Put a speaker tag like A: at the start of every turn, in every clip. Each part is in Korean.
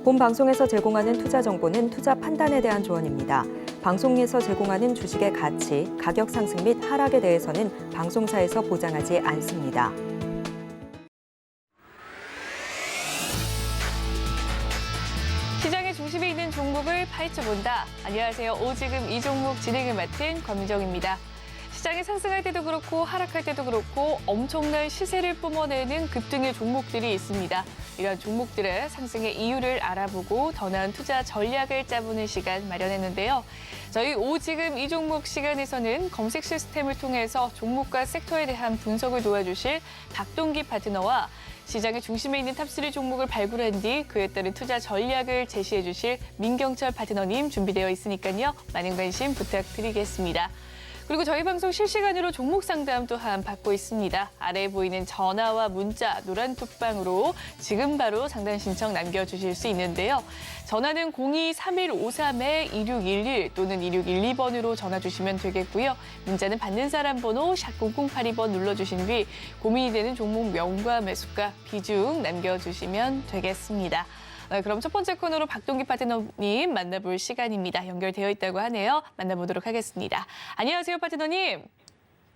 A: 본 방송에서 제공하는 투자 정보는 투자 판단에 대한 조언입니다. 방송에서 제공하는 주식의 가치, 가격 상승 및 하락에 대해서는 방송사에서 보장하지 않습니다.
B: 시장의 중심에 있는 종목을 파헤쳐본다. 안녕하세요. 오지금 이 종목 진행을 맡은 권미정입니다. 시장이 상승할 때도 그렇고 하락할 때도 그렇고 엄청난 시세를 뿜어내는 급등의 종목들이 있습니다. 이런 종목들의 상승의 이유를 알아보고 더 나은 투자 전략을 짜보는 시간 마련했는데요. 저희 오지금 이 종목 시간에서는 검색 시스템을 통해서 종목과 섹터에 대한 분석을 도와주실 박동기 파트너와 시장의 중심에 있는 탑3 종목을 발굴한 뒤 그에 따른 투자 전략을 제시해 주실 민경철 파트너님 준비되어 있으니까요. 많은 관심 부탁드리겠습니다. 그리고 저희 방송 실시간으로 종목 상담 또한 받고 있습니다. 아래에 보이는 전화와 문자, 노란 톡방으로 지금 바로 상담 신청 남겨주실 수 있는데요. 전화는 02-3153-2611 또는 2612번으로 전화 주시면 되겠고요. 문자는 받는 사람 번호 샵 0082번 눌러주신 뒤 고민이 되는 종목 명과 매수가, 비중 남겨주시면 되겠습니다. 그럼 첫 번째 코너로 박동기 파트너님 만나볼 시간입니다. 연결되어 있다고 하네요. 만나보도록 하겠습니다. 안녕하세요, 파트너님.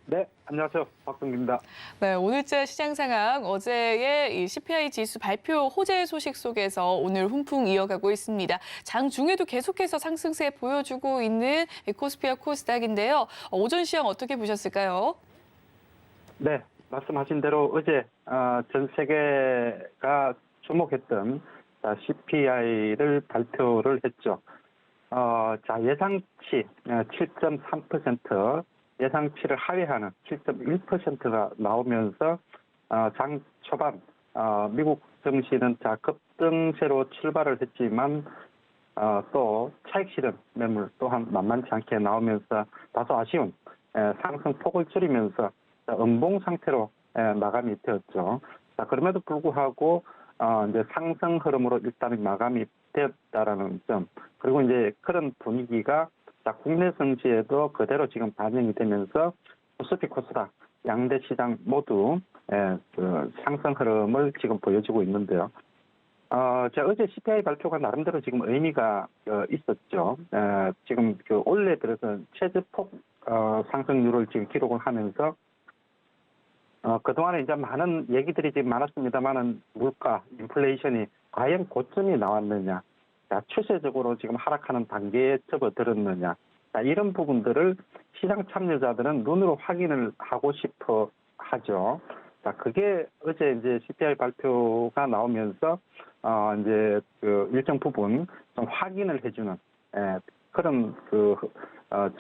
C: 네, 안녕하세요. 박동기입니다.
B: 네, 오늘자 시장 상황, 어제의 이 CPI 지수 발표 호재 소식 속에서 오늘 훈풍 이어가고 있습니다. 장 중에도 계속해서 상승세 보여주고 있는 코스피와 코스닥인데요. 오전 시장 어떻게 보셨을까요?
C: 네, 말씀하신 대로 어제 전 세계가 주목했던 CPI를 발표를 했죠. 예상치 7.3%, 예상치를 하회하는 7.1%가 나오면서 장 초반 미국 증시는 급등세로 출발을 했지만 또 차익 실현 매물 또한 만만치 않게 나오면서 다소 아쉬운 상승폭을 줄이면서 음봉 상태로 마감이 되었죠. 그럼에도 불구하고 이제 상승 흐름으로 일단 마감이 되었다라는 점, 그리고 이제 그런 분위기가 국내 증시에도 그대로 지금 반영이 되면서 코스피, 코스닥 양대 시장 모두 그 상승 흐름을 지금 보여주고 있는데요. 어제 CPI 발표가 나름대로 지금 의미가 있었죠. 지금 그 올해 들어서 최저폭 상승률을 지금 기록을 하면서 그동안에 이제 많은 얘기들이 지금 많았습니다만은 물가, 인플레이션이 과연 고점이 나왔느냐, 추세적으로 지금 하락하는 단계에 접어들었느냐, 이런 부분들을 시장 참여자들은 눈으로 확인을 하고 싶어 하죠. 그게 어제 이제 CPI 발표가 나오면서 이제 그 일정 부분 좀 확인을 해주는 그런 그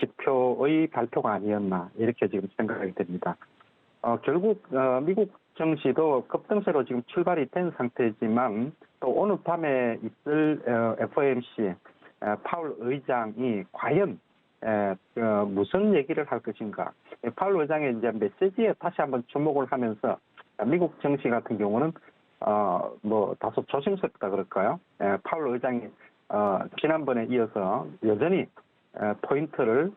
C: 지표의 발표가 아니었나 이렇게 지금 생각이 됩니다. 결국 미국 증시도 급등세로 지금 출발이 된 상태지만 또 오늘 밤에 있을 FOMC 파월 의장이 과연 무슨 얘기를 할 것인가. 파월 의장의 이제 메시지에 다시 한번 주목을 하면서 미국 증시 같은 경우는 다소 조심스럽다 그럴까요? 파월 의장이 지난번에 이어서 여전히 포인트를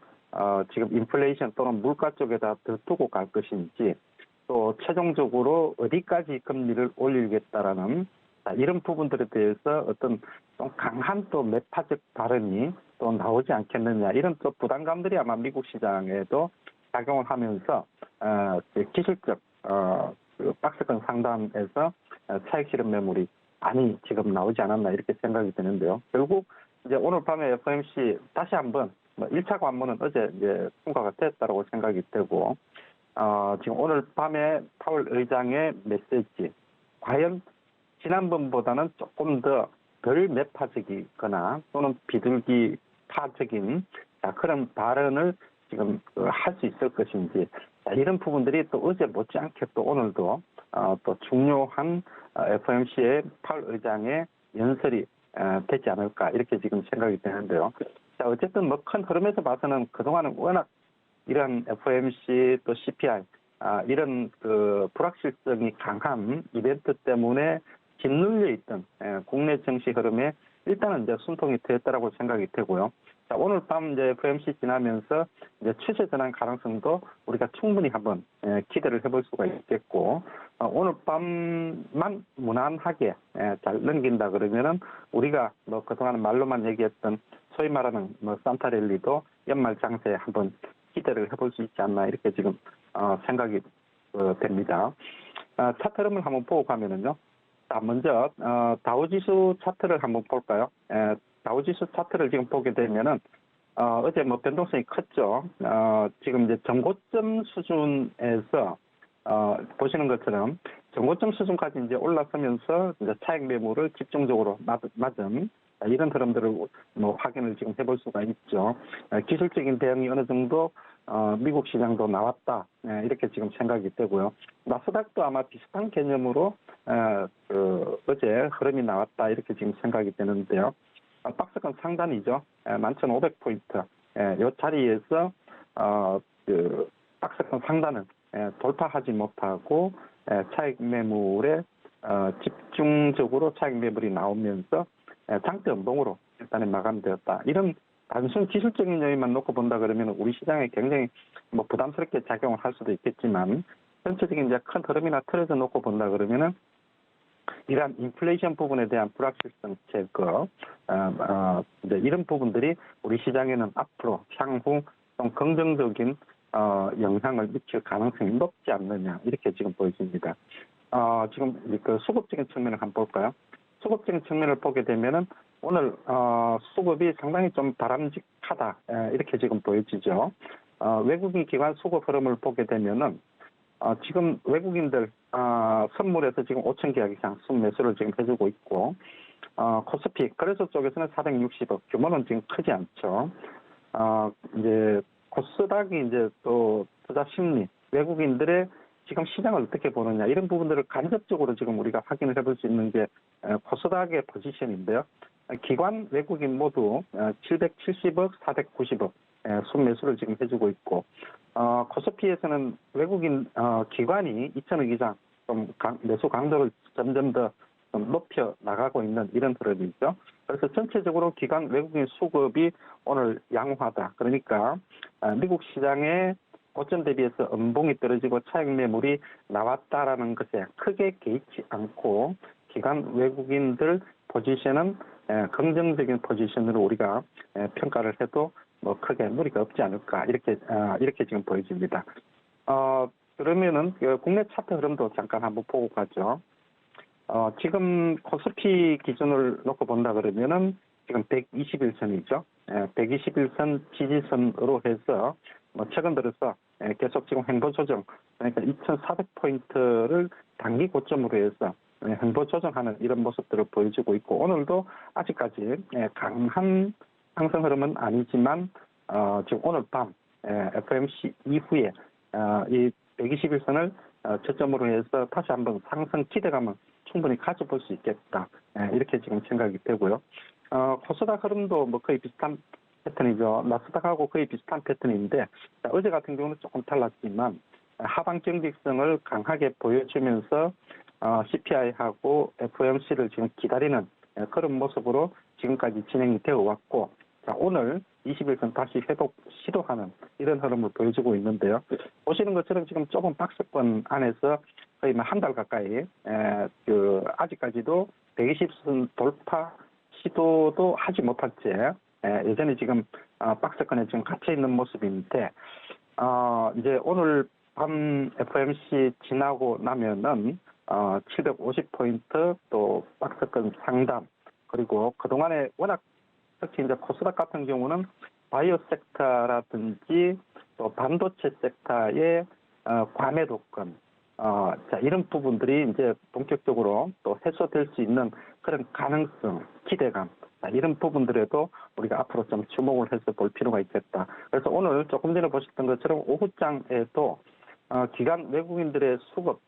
C: 지금 인플레이션 또는 물가 쪽에다 더 두고 갈 것인지, 또 최종적으로 어디까지 금리를 올리겠다라는 이런 부분들에 대해서 어떤 좀 강한 또 매파적 발언이 또 나오지 않겠느냐, 이런 또 부담감들이 아마 미국 시장에도 작용을 하면서 기술적 그 박스권 상단에서 차익 실현 매물이 많이 지금 나오지 않았나 이렇게 생각이 드는데요. 결국 이제 오늘 밤에 FOMC 다시 한번 1차 관문은 어제 이제 통과가 됐다고 생각이 되고, 지금 오늘 밤에 파월 의장의 메시지, 과연 지난번보다는 조금 더 덜 매파적이거나 또는 비둘기파적인 그런 발언을 지금 할 수 있을 것인지, 이런 부분들이 또 어제 못지않게 또 오늘도 또 중요한 FOMC의 파월 의장의 연설이 되지 않을까 이렇게 지금 생각이 되는데요. 어쨌든 큰 흐름에서 봐서는 그동안은 워낙 이런 FOMC 또 CPI 이런 그 불확실성이 강한 이벤트 때문에 짓눌려 있던 국내 증시 흐름에 일단은 이제 순통이 되었다라고 생각이 되고요. 자, 오늘 밤 이제 FOMC 지나면서 이제 추세 전환 가능성도 우리가 충분히 한번 기대를 해볼 수가 있겠고, 오늘 밤만 무난하게 잘 넘긴다 그러면은 우리가 뭐 그동안 말로만 얘기했던 소위 말하는 뭐 산타랠리도 연말 장세에 한번 기대를 해볼 수 있지 않나 이렇게 지금 생각이 됩니다. 차트 흐름을 한번 보고 가면은요. 자, 먼저 다우지수 차트를 한번 볼까요? 다우지수 차트를 지금 보게 되면은 어제 뭐 변동성이 컸죠. 지금 이제 전고점 수준에서 보시는 것처럼 전고점 수준까지 이제 올라서면서 이제 차익 매물을 집중적으로 맞은 이런 흐름들을 뭐 확인을 지금 해볼 수가 있죠. 기술적인 대응이 어느 정도 미국 시장도 나왔다 이렇게 지금 생각이 되고요. 나스닥도 아마 비슷한 개념으로 어제 흐름이 나왔다 이렇게 지금 생각이 되는데요. 박스권 상단이죠. 11,500포인트. 이 자리에서 박스권 상단을 돌파하지 못하고 차익 매물에 집중적으로 차익 매물이 나오면서 장대 음봉으로 일단은 마감되었다. 이런 단순 기술적인 요인만 놓고 본다 그러면 우리 시장에 굉장히 뭐 부담스럽게 작용을 할 수도 있겠지만 전체적인 이제 큰 흐름이나 틀에서 놓고 본다 그러면은 이러한 인플레이션 부분에 대한 불확실성 제거, 이제 이런 부분들이 우리 시장에는 앞으로 향후 좀 긍정적인 영향을 미칠 가능성이 높지 않느냐 이렇게 지금 보여집니다. 지금 그 수급적인 측면을 한번 볼까요? 수급적인 측면을 보게 되면은 오늘 수급이 상당히 좀 바람직하다 이렇게 지금 보여지죠. 외국인 기관 수급 흐름을 보게 되면은 지금 외국인들 선물에서 지금 5천 계약 이상 순매수를 지금 해주고 있고 코스피 거래소 쪽에서는 460억 규모는 지금 크지 않죠. 이제 코스닥이 이제 또 투자 심리 외국인들의 지금 시장을 어떻게 보느냐 이런 부분들을 간접적으로 지금 우리가 확인을 해볼 수 있는 게 코스닥의 포지션인데요. 기관 외국인 모두 770억, 490억 순매수를 지금 해주고 있고 코스피에서는 외국인 기관이 2천억 이상 좀 매수 강도를 점점 더 좀 높여 나가고 있는 이런 흐름이죠. 그래서 전체적으로 기관 외국인 수급이 오늘 양호하다. 그러니까 미국 시장의 고점 대비해서 음봉이 떨어지고 차익 매물이 나왔다라는 것에 크게 개의치 않고 기관 외국인들 포지션은 긍정적인 포지션으로 우리가 평가를 해도 뭐 크게 무리가 없지 않을까 이렇게 지금 보여집니다. 그러면은 국내 차트 흐름도 잠깐 한번 보고 가죠. 지금 코스피 기준을 놓고 본다 그러면은 지금 121선이죠. 121선 지지선으로 해서 뭐 최근 들어서 계속 지금 행보 조정 그러니까 2,400포인트를 단기 고점으로 해서 행보 조정하는 이런 모습들을 보여주고 있고 오늘도 아직까지 강한 상승 흐름은 아니지만 지금 오늘 밤 FOMC 이후에 이 121선을 저점으로 해서 다시 한번 상승 기대감을 충분히 가져볼 수 있겠다 이렇게 지금 생각이 되고요. 코스닥 흐름도 뭐 거의 비슷한 패턴이죠. 나스닥하고 거의 비슷한 패턴인데 어제 같은 경우는 조금 달랐지만 하방 경직성을 강하게 보여주면서 CPI하고 FOMC를 지금 기다리는 그런 모습으로 지금까지 진행이 되어 왔고 오늘 21선 다시 회복 시도하는 이런 흐름을 보여주고 있는데요. 보시는 것처럼 지금 좁은 박스권 안에서 거의 한 달 가까이 아직까지도 120선 돌파 시도도 하지 못한 채 여전히 지금 박스권에 지금 갇혀 있는 모습인데 이제 오늘 밤 FOMC 지나고 나면은 750포인트 또 박스권 상단 그리고 그동안에 워낙 특히 이제 코스닥 같은 경우는 바이오 섹터라든지 또 반도체 섹터의 과매도권 이런 부분들이 이제 본격적으로 또 해소될 수 있는 그런 가능성, 기대감 이런 부분들에도 우리가 앞으로 좀 주목을 해서 볼 필요가 있겠다. 그래서 오늘 조금 전에 보셨던 것처럼 오후장에도 기관 외국인들의 수급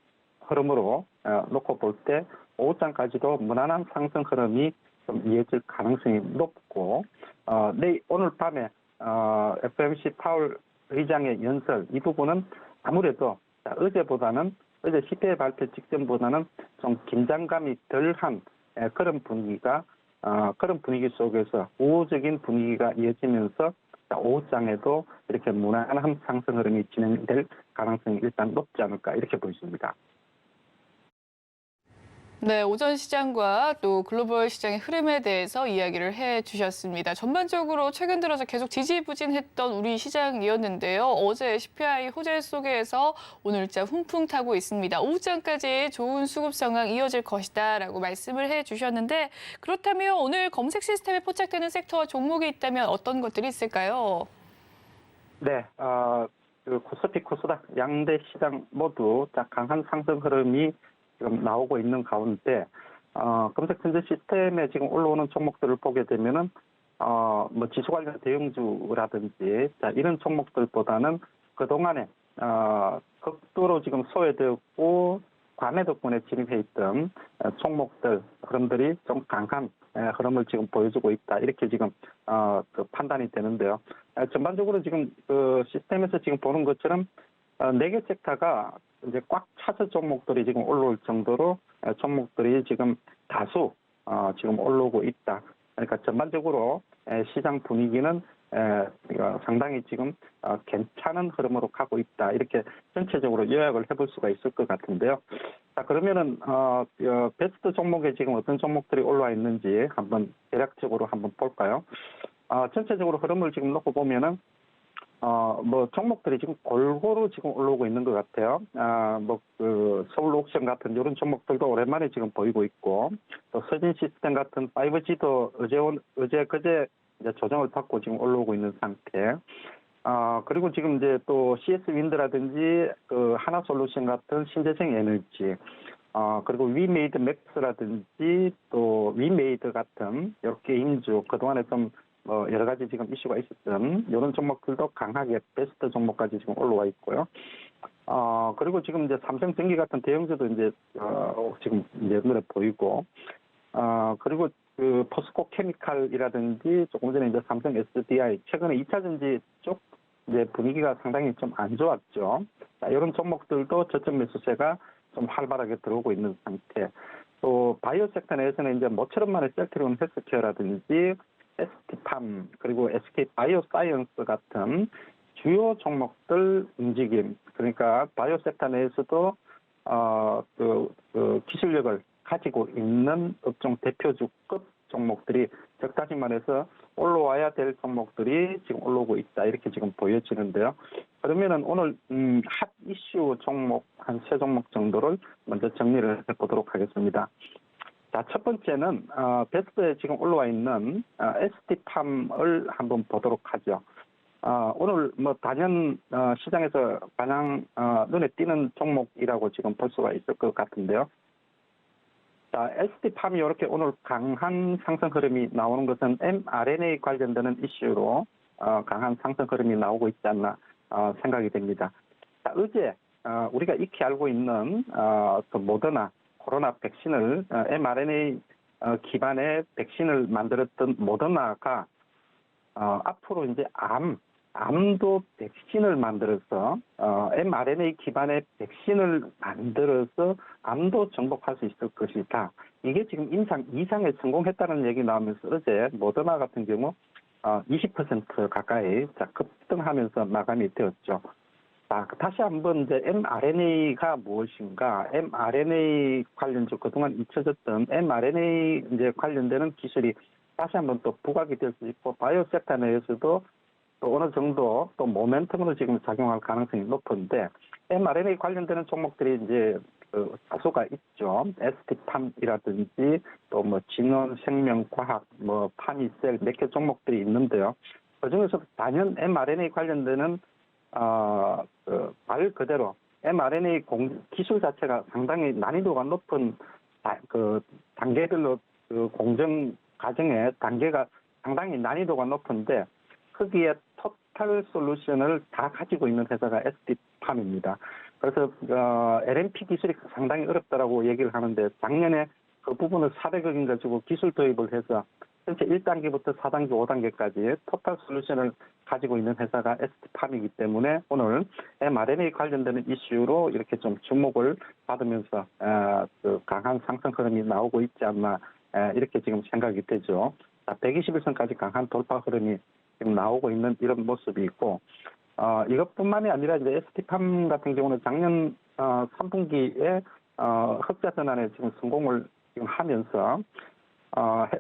C: 흐름으로 놓고 볼 때 오후장까지도 무난한 상승 흐름이 좀 이어질 가능성이 높고 오늘 밤에 FOMC 파월 의장의 연설 이 부분은 아무래도 어제보다는 어제 CPI 발표 직전보다는 좀 긴장감이 덜한 그런 그런 분위기 속에서 우호적인 분위기가 이어지면서 오후장에도 이렇게 무난한 상승 흐름이 진행될 가능성이 일단 높지 않을까 이렇게 보입니다.
B: 네, 오전 시장과 또 글로벌 시장의 흐름에 대해서 이야기를 해주셨습니다. 전반적으로 최근 들어서 계속 지지부진했던 우리 시장이었는데요. 어제 CPI 호재 속에서 오늘자 훈풍 타고 있습니다. 오후장까지 좋은 수급 상황 이어질 것이다라고 말씀을 해주셨는데 그렇다면 오늘 검색 시스템에 포착되는 섹터와 종목이 있다면 어떤 것들이 있을까요?
C: 네, 그 코스피, 코스닥 양대 시장 모두 강한 상승 흐름이 지금 나오고 있는 가운데 검색 현재 시스템에 지금 올라오는 종목들을 보게 되면은 뭐 지수 관련 대형주라든지 이런 종목들보다는 그동안에 극도로 지금 소외되었고 과매도권에 진입해 있던 종목들 흐름들이 좀 강한 흐름을 지금 보여주고 있다 이렇게 지금 그 판단이 되는데요. 전반적으로 지금 그 시스템에서 지금 보는 것처럼 4개 섹터가 이제 꽉 차서 종목들이 지금 올라올 정도로 종목들이 지금 다수 지금 올라오고 있다. 그러니까 전반적으로 시장 분위기는 상당히 지금 괜찮은 흐름으로 가고 있다. 이렇게 전체적으로 요약을 해볼 수가 있을 것 같은데요. 자, 그러면은 베스트 종목에 지금 어떤 종목들이 올라와 있는지 한번 대략적으로 한번 볼까요? 전체적으로 흐름을 지금 놓고 보면은 뭐 종목들이 지금 골고루 지금 올라오고 있는 것 같아요. 그 서울 옥션 같은 이런 종목들도 오랜만에 지금 보이고 있고, 또 서진 시스템 같은 5G도 그제 이제 조정을 받고 지금 올라오고 있는 상태. 그리고 지금 이제 또 CS 윈드라든지 그 하나솔루션 같은 신재생 에너지, 그리고 위메이드 맥스라든지 또 위메이드 같은 이렇게 인주 그동안에 좀 여러 가지 지금 이슈가 있었던 이런 종목들도 강하게 베스트 종목까지 지금 올라와 있고요. 그리고 지금 이제 삼성전기 같은 대형주도 이제 지금 이제 눈에 보이고, 그리고 그 포스코 케미칼이라든지 조금 전에 이제 삼성 SDI 최근에 2차 전지 쪽 이제 분위기가 상당히 좀 안 좋았죠. 이런 종목들도 저점 매수세가 좀 활발하게 들어오고 있는 상태. 또 바이오 섹터 내에서는 이제 모처럼만의 셀트리온 헬스케어라든지 ST팜 그리고 SK 바이오사이언스 같은 주요 종목들 움직임, 그러니까 바이오 섹터 내에서도 그 기술력을 가지고 있는 업종 대표주급 종목들이 적당히 말해서 올라와야 될 종목들이 지금 올라오고 있다 이렇게 지금 보여지는데요. 그러면은 오늘 핫 이슈 종목 한 3종목 정도를 먼저 정리를 해보도록 하겠습니다. 자, 첫 번째는 베스트에 지금 올라와 있는 ST팜을 한번 보도록 하죠. 오늘 뭐 단연 시장에서 가장 눈에 띄는 종목이라고 지금 볼 수가 있을 것 같은데요. 자, ST팜이 이렇게 오늘 강한 상승 흐름이 나오는 것은 mRNA 관련되는 이슈로 강한 상승 흐름이 나오고 있지 않나 생각이 됩니다. 자, 어제 우리가 익히 알고 있는 그 모더나 코로나 백신을 mRNA 기반의 백신을 만들었던 모더나가 앞으로 이제 암도 백신을 만들어서 mRNA 기반의 백신을 만들어서 암도 정복할 수 있을 것이다. 이게 지금 이상에 성공했다는 얘기 나오면서 어제 모더나 같은 경우 20% 가까이 급등하면서 마감이 되었죠. 다시 한번 이제 mRNA가 무엇인가, mRNA 관련주 그동안 잊혀졌던 mRNA 이제 관련되는 기술이 다시 한번 또 부각이 될 수 있고, 바이오 섹터 내에서도 또 어느 정도 또 모멘텀으로 지금 작용할 가능성이 높은데, mRNA 관련되는 종목들이 이제 다수가 있죠. ST팜이라든지 또 뭐 진원 생명과학, 뭐 파미셀 몇 개 종목들이 있는데요. 그 중에서 단연 mRNA 관련되는 말 그대로 mRNA 기술 자체가 상당히 난이도가 높은 그 단계별로 그 공정 과정의 단계가 상당히 난이도가 높은데, 거기에 토탈 솔루션을 다 가지고 있는 회사가 ST팜입니다. 그래서 LNP 기술이 상당히 어렵다라고 얘기를 하는데, 작년에 그 부분을 400억인 가지고 기술 도입을 해서 전체 1단계부터 4단계, 5단계까지 토탈 솔루션을 가지고 있는 회사가 ST팜이기 때문에 오늘 mRNA 관련되는 이슈로 이렇게 좀 주목을 받으면서 그 강한 상승 흐름이 나오고 있지 않나 이렇게 지금 생각이 되죠. 121선까지 강한 돌파 흐름이 지금 나오고 있는 이런 모습이 있고 이것뿐만이 아니라 이제 ST팜 같은 경우는 작년 3분기에 흑자 전환에 지금 성공을 지금 하면서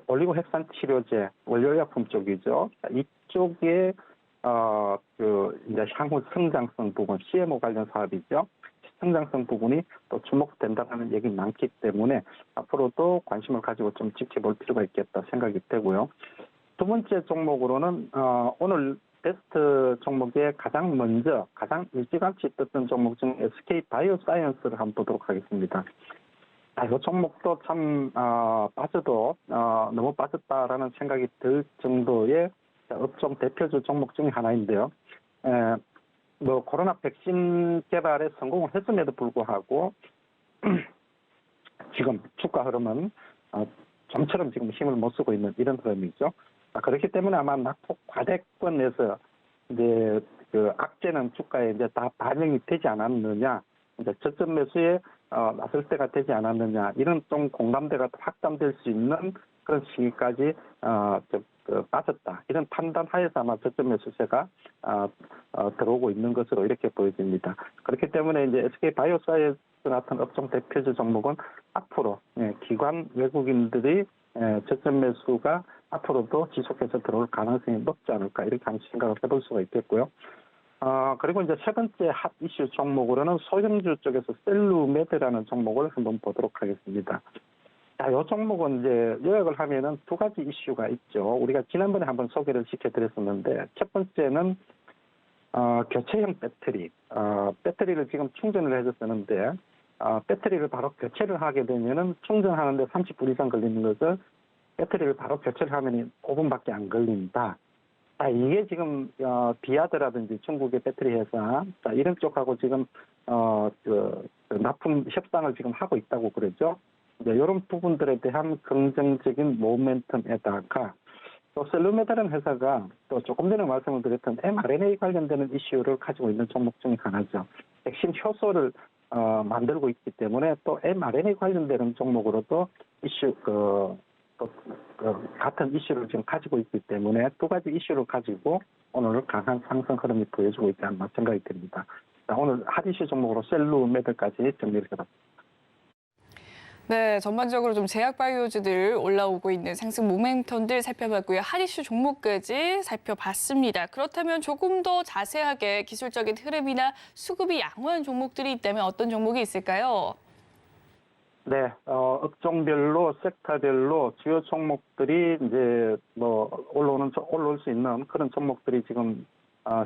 C: 올리고 햅산 치료제 원료약품 쪽이죠. 이쪽에 그 이제 향후 성장성 부분 CMO 관련 사업이죠. 성장성 부분이 또 주목된다는 얘기 많기 때문에 앞으로도 관심을 가지고 좀 지켜볼 필요가 있겠다 생각이 되고요. 두 번째 종목으로는 오늘 베스트 종목에 가장 먼저 가장 일찌감치 떴던 종목 중 SK 바이오사이언스를 한번 보도록 하겠습니다. 이 종목도 참 빠져도 너무 빠졌다라는 생각이 들 정도의 업종 대표주 종목 중에 하나인데요. 뭐 코로나 백신 개발에 성공을 했음에도 불구하고 지금 주가 흐름은 좀처럼 지금 힘을 못 쓰고 있는 이런 흐름이죠. 그렇기 때문에 아마 낙폭 과대권에서 이제 그 악재는 주가에 이제 다 반영이 되지 않았느냐, 이제 저점 매수에 나설 때가 되지 않았느냐 이런 좀 공감대가 확담될 수 있는 그런 시기까지 빠졌다 이런 판단 하에서 아마 저점 매수세가 들어오고 있는 것으로 이렇게 보여집니다. 그렇기 때문에 이제 SK 바이오사이언스 같은 업종 대표주 종목은 앞으로 기관 외국인들이 저점 매수가 앞으로도 지속해서 들어올 가능성이 높지 않을까 이렇게 한번 생각을 해볼 수가 있겠고요. 그리고 이제 세 번째 핫 이슈 종목으로는 소형주 쪽에서 셀루메드라는 종목을 한번 보도록 하겠습니다. 자, 이 종목은 이제 요약을 하면은 두 가지 이슈가 있죠. 우리가 지난번에 한번 소개를 시켜드렸었는데 첫 번째는 교체형 배터리, 배터리를 지금 충전을 해서 쓰는데 배터리를 바로 교체를 하게 되면은 충전하는데 30분 이상 걸리는 것을 배터리를 바로 교체를 하면 5분밖에 안 걸린다. 이게 지금 비아드라든지 중국의 배터리 회사 이런 쪽하고 지금 그 납품 협상을 지금 하고 있다고 그러죠. 이런 부분들에 대한 긍정적인 모멘텀에다가 또 셀루메다라는 회사가 또 조금 전에 말씀을 드렸던 mRNA 관련되는 이슈를 가지고 있는 종목 중에 하나죠. 백신 효소를 만들고 있기 때문에 또 mRNA 관련되는 종목으로도 이슈 같은 이슈를 지금 가지고 있기 때문에 두 가지 이슈를 가지고 오늘 강한 상승 흐름이 보여주고 있지 않나 생각이 듭니다. 자, 오늘 핫 이슈 종목으로 셀루메드까지 정리를 해봤습니다.
B: 네, 전반적으로 좀 제약 바이오주들 올라오고 있는 상승 모멘텀들 살펴봤고요. 핫 이슈 종목까지 살펴봤습니다. 그렇다면 조금 더 자세하게 기술적인 흐름이나 수급이 양호한 종목들이 있다면 어떤 종목이 있을까요?
C: 네, 업종별로 섹터별로 주요 종목들이 이제 뭐 올라올 수 있는 그런 종목들이 지금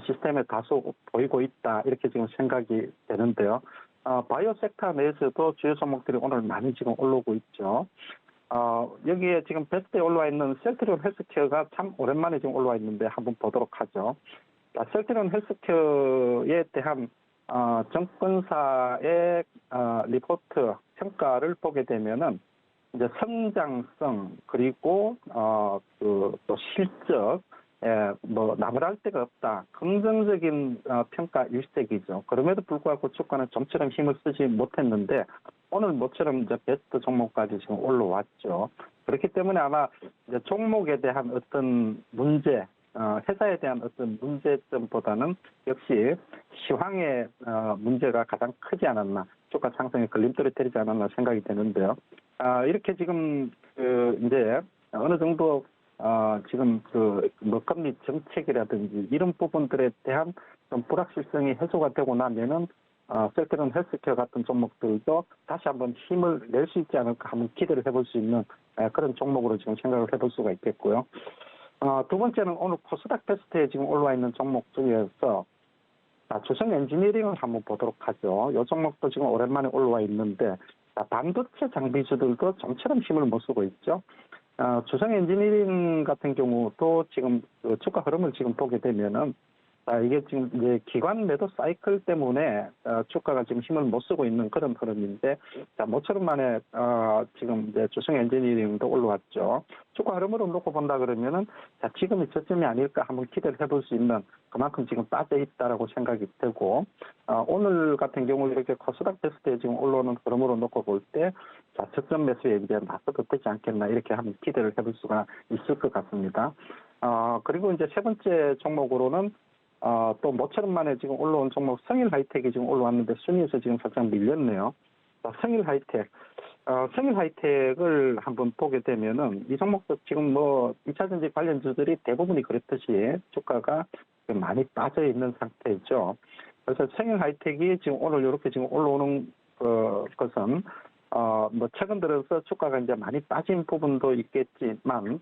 C: 시스템에 다소 보이고 있다 이렇게 지금 생각이 되는데요. 바이오 섹터 내에서도 주요 종목들이 오늘 많이 지금 올라오고 있죠. 여기에 지금 베스트에 올라와 있는 셀트리온 헬스케어가 참 오랜만에 지금 올라와 있는데 한번 보도록 하죠. 셀트리온 헬스케어에 대한 정권사의 리포트 평가를 보게 되면은 이제 성장성 그리고 또 실적 뭐 나무랄 데가 없다 긍정적인 평가 일색이죠. 그럼에도 불구하고 주가는 좀처럼 힘을 쓰지 못했는데 오늘 모처럼 이제 베스트 종목까지 지금 올라왔죠. 그렇기 때문에 아마 이제 종목에 대한 어떤 문제 회사에 대한 어떤 문제점보다는 역시 시황의 문제가 가장 크지 않았나, 주가 상승에 걸림돌이 때리지 않았나 생각이 되는데요. 이렇게 지금 이제 어느 정도 지금 금리 정책이라든지 이런 부분들에 대한 좀 불확실성이 해소가 되고 나면은 셀트리온 헬스케어 같은 종목들도 다시 한번 힘을 낼 수 있지 않을까 한번 기대를 해볼 수 있는 그런 종목으로 지금 생각을 해볼 수가 있겠고요. 두 번째는 오늘 코스닥 베스트에 지금 올라와 있는 종목 중에서 주성 엔지니어링을 한번 보도록 하죠. 이 종목도 지금 오랜만에 올라와 있는데 반도체 장비주들도 좀처럼 힘을 못 쓰고 있죠. 주성 엔지니어링 같은 경우도 지금 주가 흐름을 지금 보게 되면은 자, 이게 지금 이제 기관 매도 사이클 때문에 주가가 지금 힘을 못 쓰고 있는 그런 흐름인데, 자, 모처럼 만에 지금 이제 주성 엔지니어링도 올라왔죠. 주가 흐름으로 놓고 본다 그러면은 자, 지금이 저점이 아닐까 한번 기대를 해볼 수 있는 그만큼 지금 빠져 있다라고 생각이 되고, 오늘 같은 경우 이렇게 코스닥 테스트에 지금 올라오는 흐름으로 놓고 볼 때, 자, 저점 매수에 이제 나서도 되지 않겠나 이렇게 한번 기대를 해볼 수가 있을 것 같습니다. 그리고 이제 세 번째 종목으로는 또 모처럼 만에 지금 올라온 종목 성일 하이텍이 지금 올라왔는데 순위에서 지금 살짝 밀렸네요. 성일 하이텍. 성일 하이텍을 한번 보게 되면은 이 종목도 지금 뭐 2차 전지 관련주들이 대부분이 그렇듯이 주가가 많이 빠져 있는 상태죠. 그래서 성일 하이텍이 지금 오늘 이렇게 지금 올라오는 것은 뭐 최근 들어서 주가가 이제 많이 빠진 부분도 있겠지만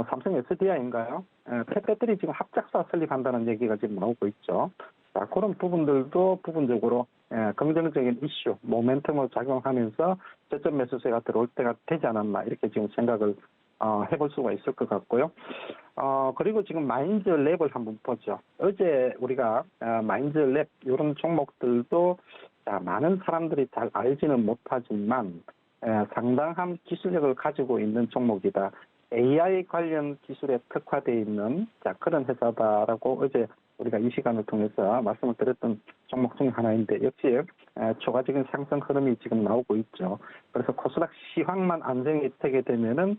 C: 삼성 SDI인가요? 택배들이 지금 합작사 설립한다는 얘기가 지금 나오고 있죠. 자, 그런 부분들도 부분적으로 긍정적인 이슈, 모멘텀을 작용하면서 저점 매수세가 들어올 때가 되지 않았나 이렇게 지금 생각을 해볼 수가 있을 것 같고요. 그리고 지금 마인즈랩을 한번 보죠. 어제 우리가 마인즈랩 이런 종목들도 자, 많은 사람들이 잘 알지는 못하지만 상당한 기술력을 가지고 있는 종목이다. AI 관련 기술에 특화되어 있는 그런 회사다라고 어제 우리가 이 시간을 통해서 말씀을 드렸던 종목 중에 하나인데 역시 초과적인 상승 흐름이 지금 나오고 있죠. 그래서 코스닥 시황만 안정이 되게 되면은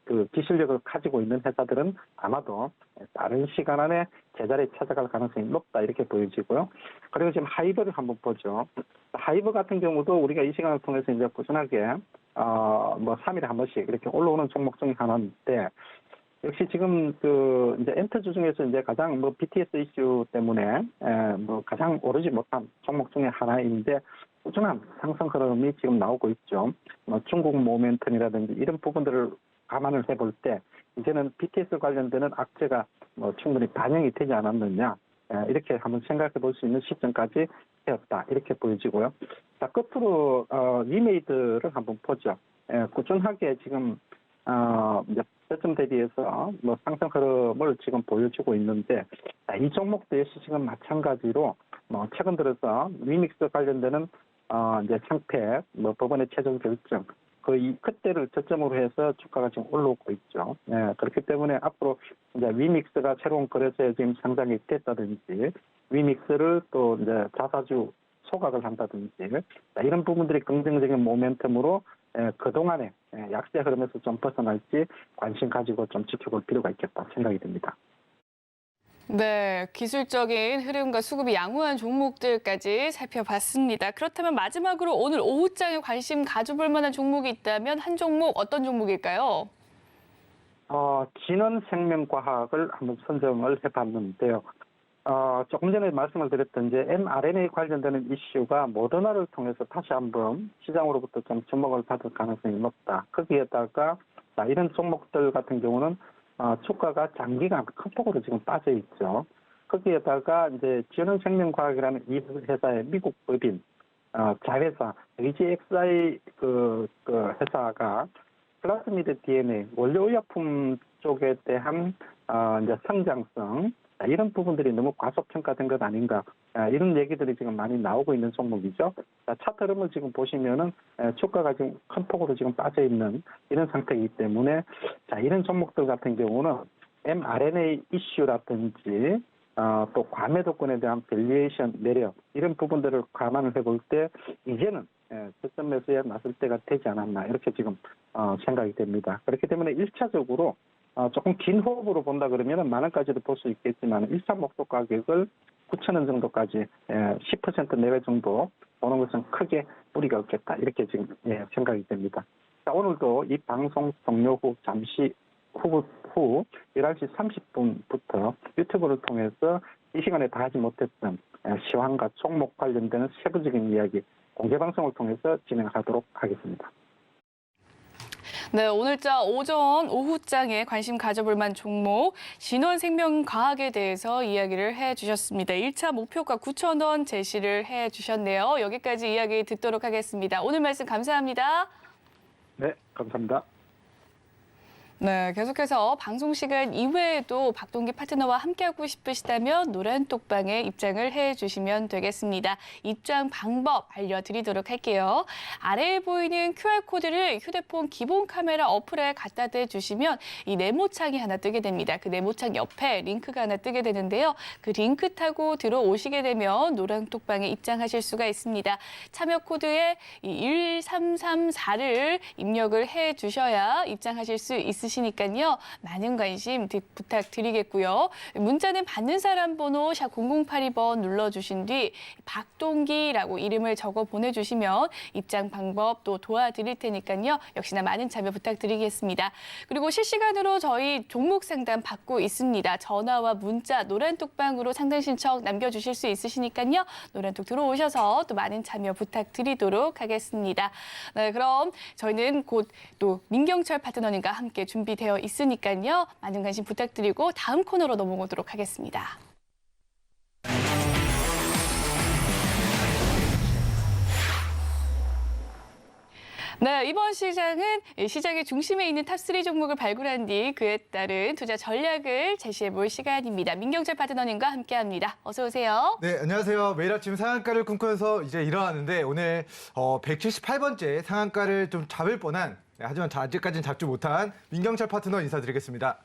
C: 그 기술력을 가지고 있는 회사들은 아마도 빠른 시간 안에 제자리에 찾아갈 가능성이 높다 이렇게 보여지고요. 그리고 지금 하이버를 한번 보죠. 하이버 같은 경우도 우리가 이 시간을 통해서 이제 꾸준하게 뭐 3일에 한 번씩 이렇게 올라오는 종목 중에 하나인데 역시 지금 그 이제 엔터주 중에서 이제 가장 뭐 BTS 이슈 때문에 뭐 가장 오르지 못한 종목 중에 하나인데 꾸준한 상승 흐름이 지금 나오고 있죠. 뭐 중국 모멘텀이라든지 이런 부분들을 감안을 해볼 때 이제는 BTS 관련되는 악재가 뭐 충분히 반영이 되지 않았느냐 이렇게 한번 생각해 볼 수 있는 시점까지 되었다 이렇게 보여지고요. 자, 끝으로 위메이드를 한번 보죠. 꾸준하게 지금 이제 저점 대비해서 뭐 상승 흐름을 지금 보여주고 있는데 이 종목도 역시 지금 마찬가지로 뭐 최근 들어서 위믹스 관련되는 이제 상태, 뭐 법원의 최종 결정 그때를 저점으로 해서 주가가 지금 올라오고 있죠. 그렇기 때문에 앞으로 이제 위믹스가 새로운 거래소에 지금 상장이 됐다든지 위믹스를 또 이제 자사주 소각을 한다든지 이런 부분들이 긍정적인 모멘텀으로 그동안의 약세 흐름에서 좀 벗어날지 관심 가지고 좀 지켜볼 필요가 있겠다 생각이 듭니다.
B: 네, 기술적인 흐름과 수급이 양호한 종목들까지 살펴봤습니다. 그렇다면 마지막으로 오늘 오후장에 관심 가져볼 만한 종목이 있다면 한 종목 어떤 종목일까요?
C: 진원생명과학을 한번 선정을 해봤는데요. 조금 전에 말씀을 드렸던 이제 mRNA 관련되는 이슈가 모더나를 통해서 다시 한번 시장으로부터 좀 주목을 받을 가능성이 높다. 거기에다가 이런 종목들 같은 경우는 주가가 장기간 큰 폭으로 지금 빠져 있죠. 거기에다가 이제 진원생명과학이라는 이 회사의 미국 법인 자회사 AGXI 그 회사가 플라즈미드 DNA 원료의약품 쪽에 대한 이제 성장성 이런 부분들이 너무 과소평가된 것 아닌가 이런 얘기들이 지금 많이 나오고 있는 종목이죠. 차트 흐름을 지금 보시면은 주가가 지금 큰 폭으로 지금 빠져 있는 이런 상태이기 때문에 이런 종목들 같은 경우는 mRNA 이슈라든지 또 과매도권에 대한 밸류에이션 내력 이런 부분들을 감안을 해볼 때 이제는 저점 매수에 나설 때가 되지 않았나 이렇게 지금 생각이 됩니다. 그렇기 때문에 1차적으로 조금 긴 호흡으로 본다 그러면 10,000원까지도 볼 수 있겠지만 1차 목표 가격을 9,000원 정도까지 10% 내외 정도 보는 것은 크게 무리가 없겠다 이렇게 지금 생각이 됩니다. 자, 오늘도 이 방송 종료 후 잠시 후 11시 30분부터 유튜브를 통해서 이 시간에 다 하지 못했던 시황과 종목 관련되는 세부적인 이야기 공개 방송을 통해서 진행하도록 하겠습니다.
B: 네, 오늘자 오전 오후장에 관심 가져볼 만한 종목 진원생명과학에 대해서 이야기를 해주셨습니다. 1차 목표가 9,000원 제시를 해주셨네요. 여기까지 이야기 듣도록 하겠습니다. 오늘 말씀 감사합니다.
C: 네, 감사합니다.
B: 네, 계속해서 방송 시간 이외에도 박동기 파트너와 함께하고 싶으시다면 노란 톡방에 입장을 해주시면 되겠습니다. 입장 방법 알려드리도록 할게요. 아래에 보이는 QR코드를 휴대폰 기본 카메라 어플에 갖다 대주시면 이 네모창이 하나 뜨게 됩니다. 그 네모창 옆에 링크가 하나 뜨게 되는데요. 그 링크 타고 들어오시게 되면 노란 톡방에 입장하실 수가 있습니다. 참여 코드에 이 1334를 입력을 해주셔야 입장하실 수 있으시니까요. 많은 관심 부탁드리겠고요. 문자는 받는 사람 번호 샵 0082번 눌러주신 뒤 박동기라고 이름을 적어 보내주시면 입장 방법 또 도와드릴 테니까요. 역시나 많은 참여 부탁드리겠습니다. 그리고 실시간으로 저희 종목 상담 받고 있습니다. 전화와 문자 노란톡방으로 상담 신청 남겨주실 수 있으시니까요. 노란톡 들어오셔서 또 많은 참여 부탁드리도록 하겠습니다. 네, 그럼 저희는 곧 또 민경철 파트너님과 함께 준비되어 있으니까요. 많은 관심 부탁드리고 다음 코너로 넘어오도록 하겠습니다. 네, 이번 시장은 시장의 중심에 있는 탑3 종목을 발굴한 뒤 그에 따른 투자 전략을 제시해 볼 시간입니다. 민경철 파트너님과 함께합니다. 어서 오세요.
D: 네, 안녕하세요. 매일 아침 상한가를 꿈꾸면서 이제 일어났는데 오늘 178번째 상한가를 좀 잡을 뻔한 하지만 아직까지는 잡지 못한 민경철 파트너 인사드리겠습니다.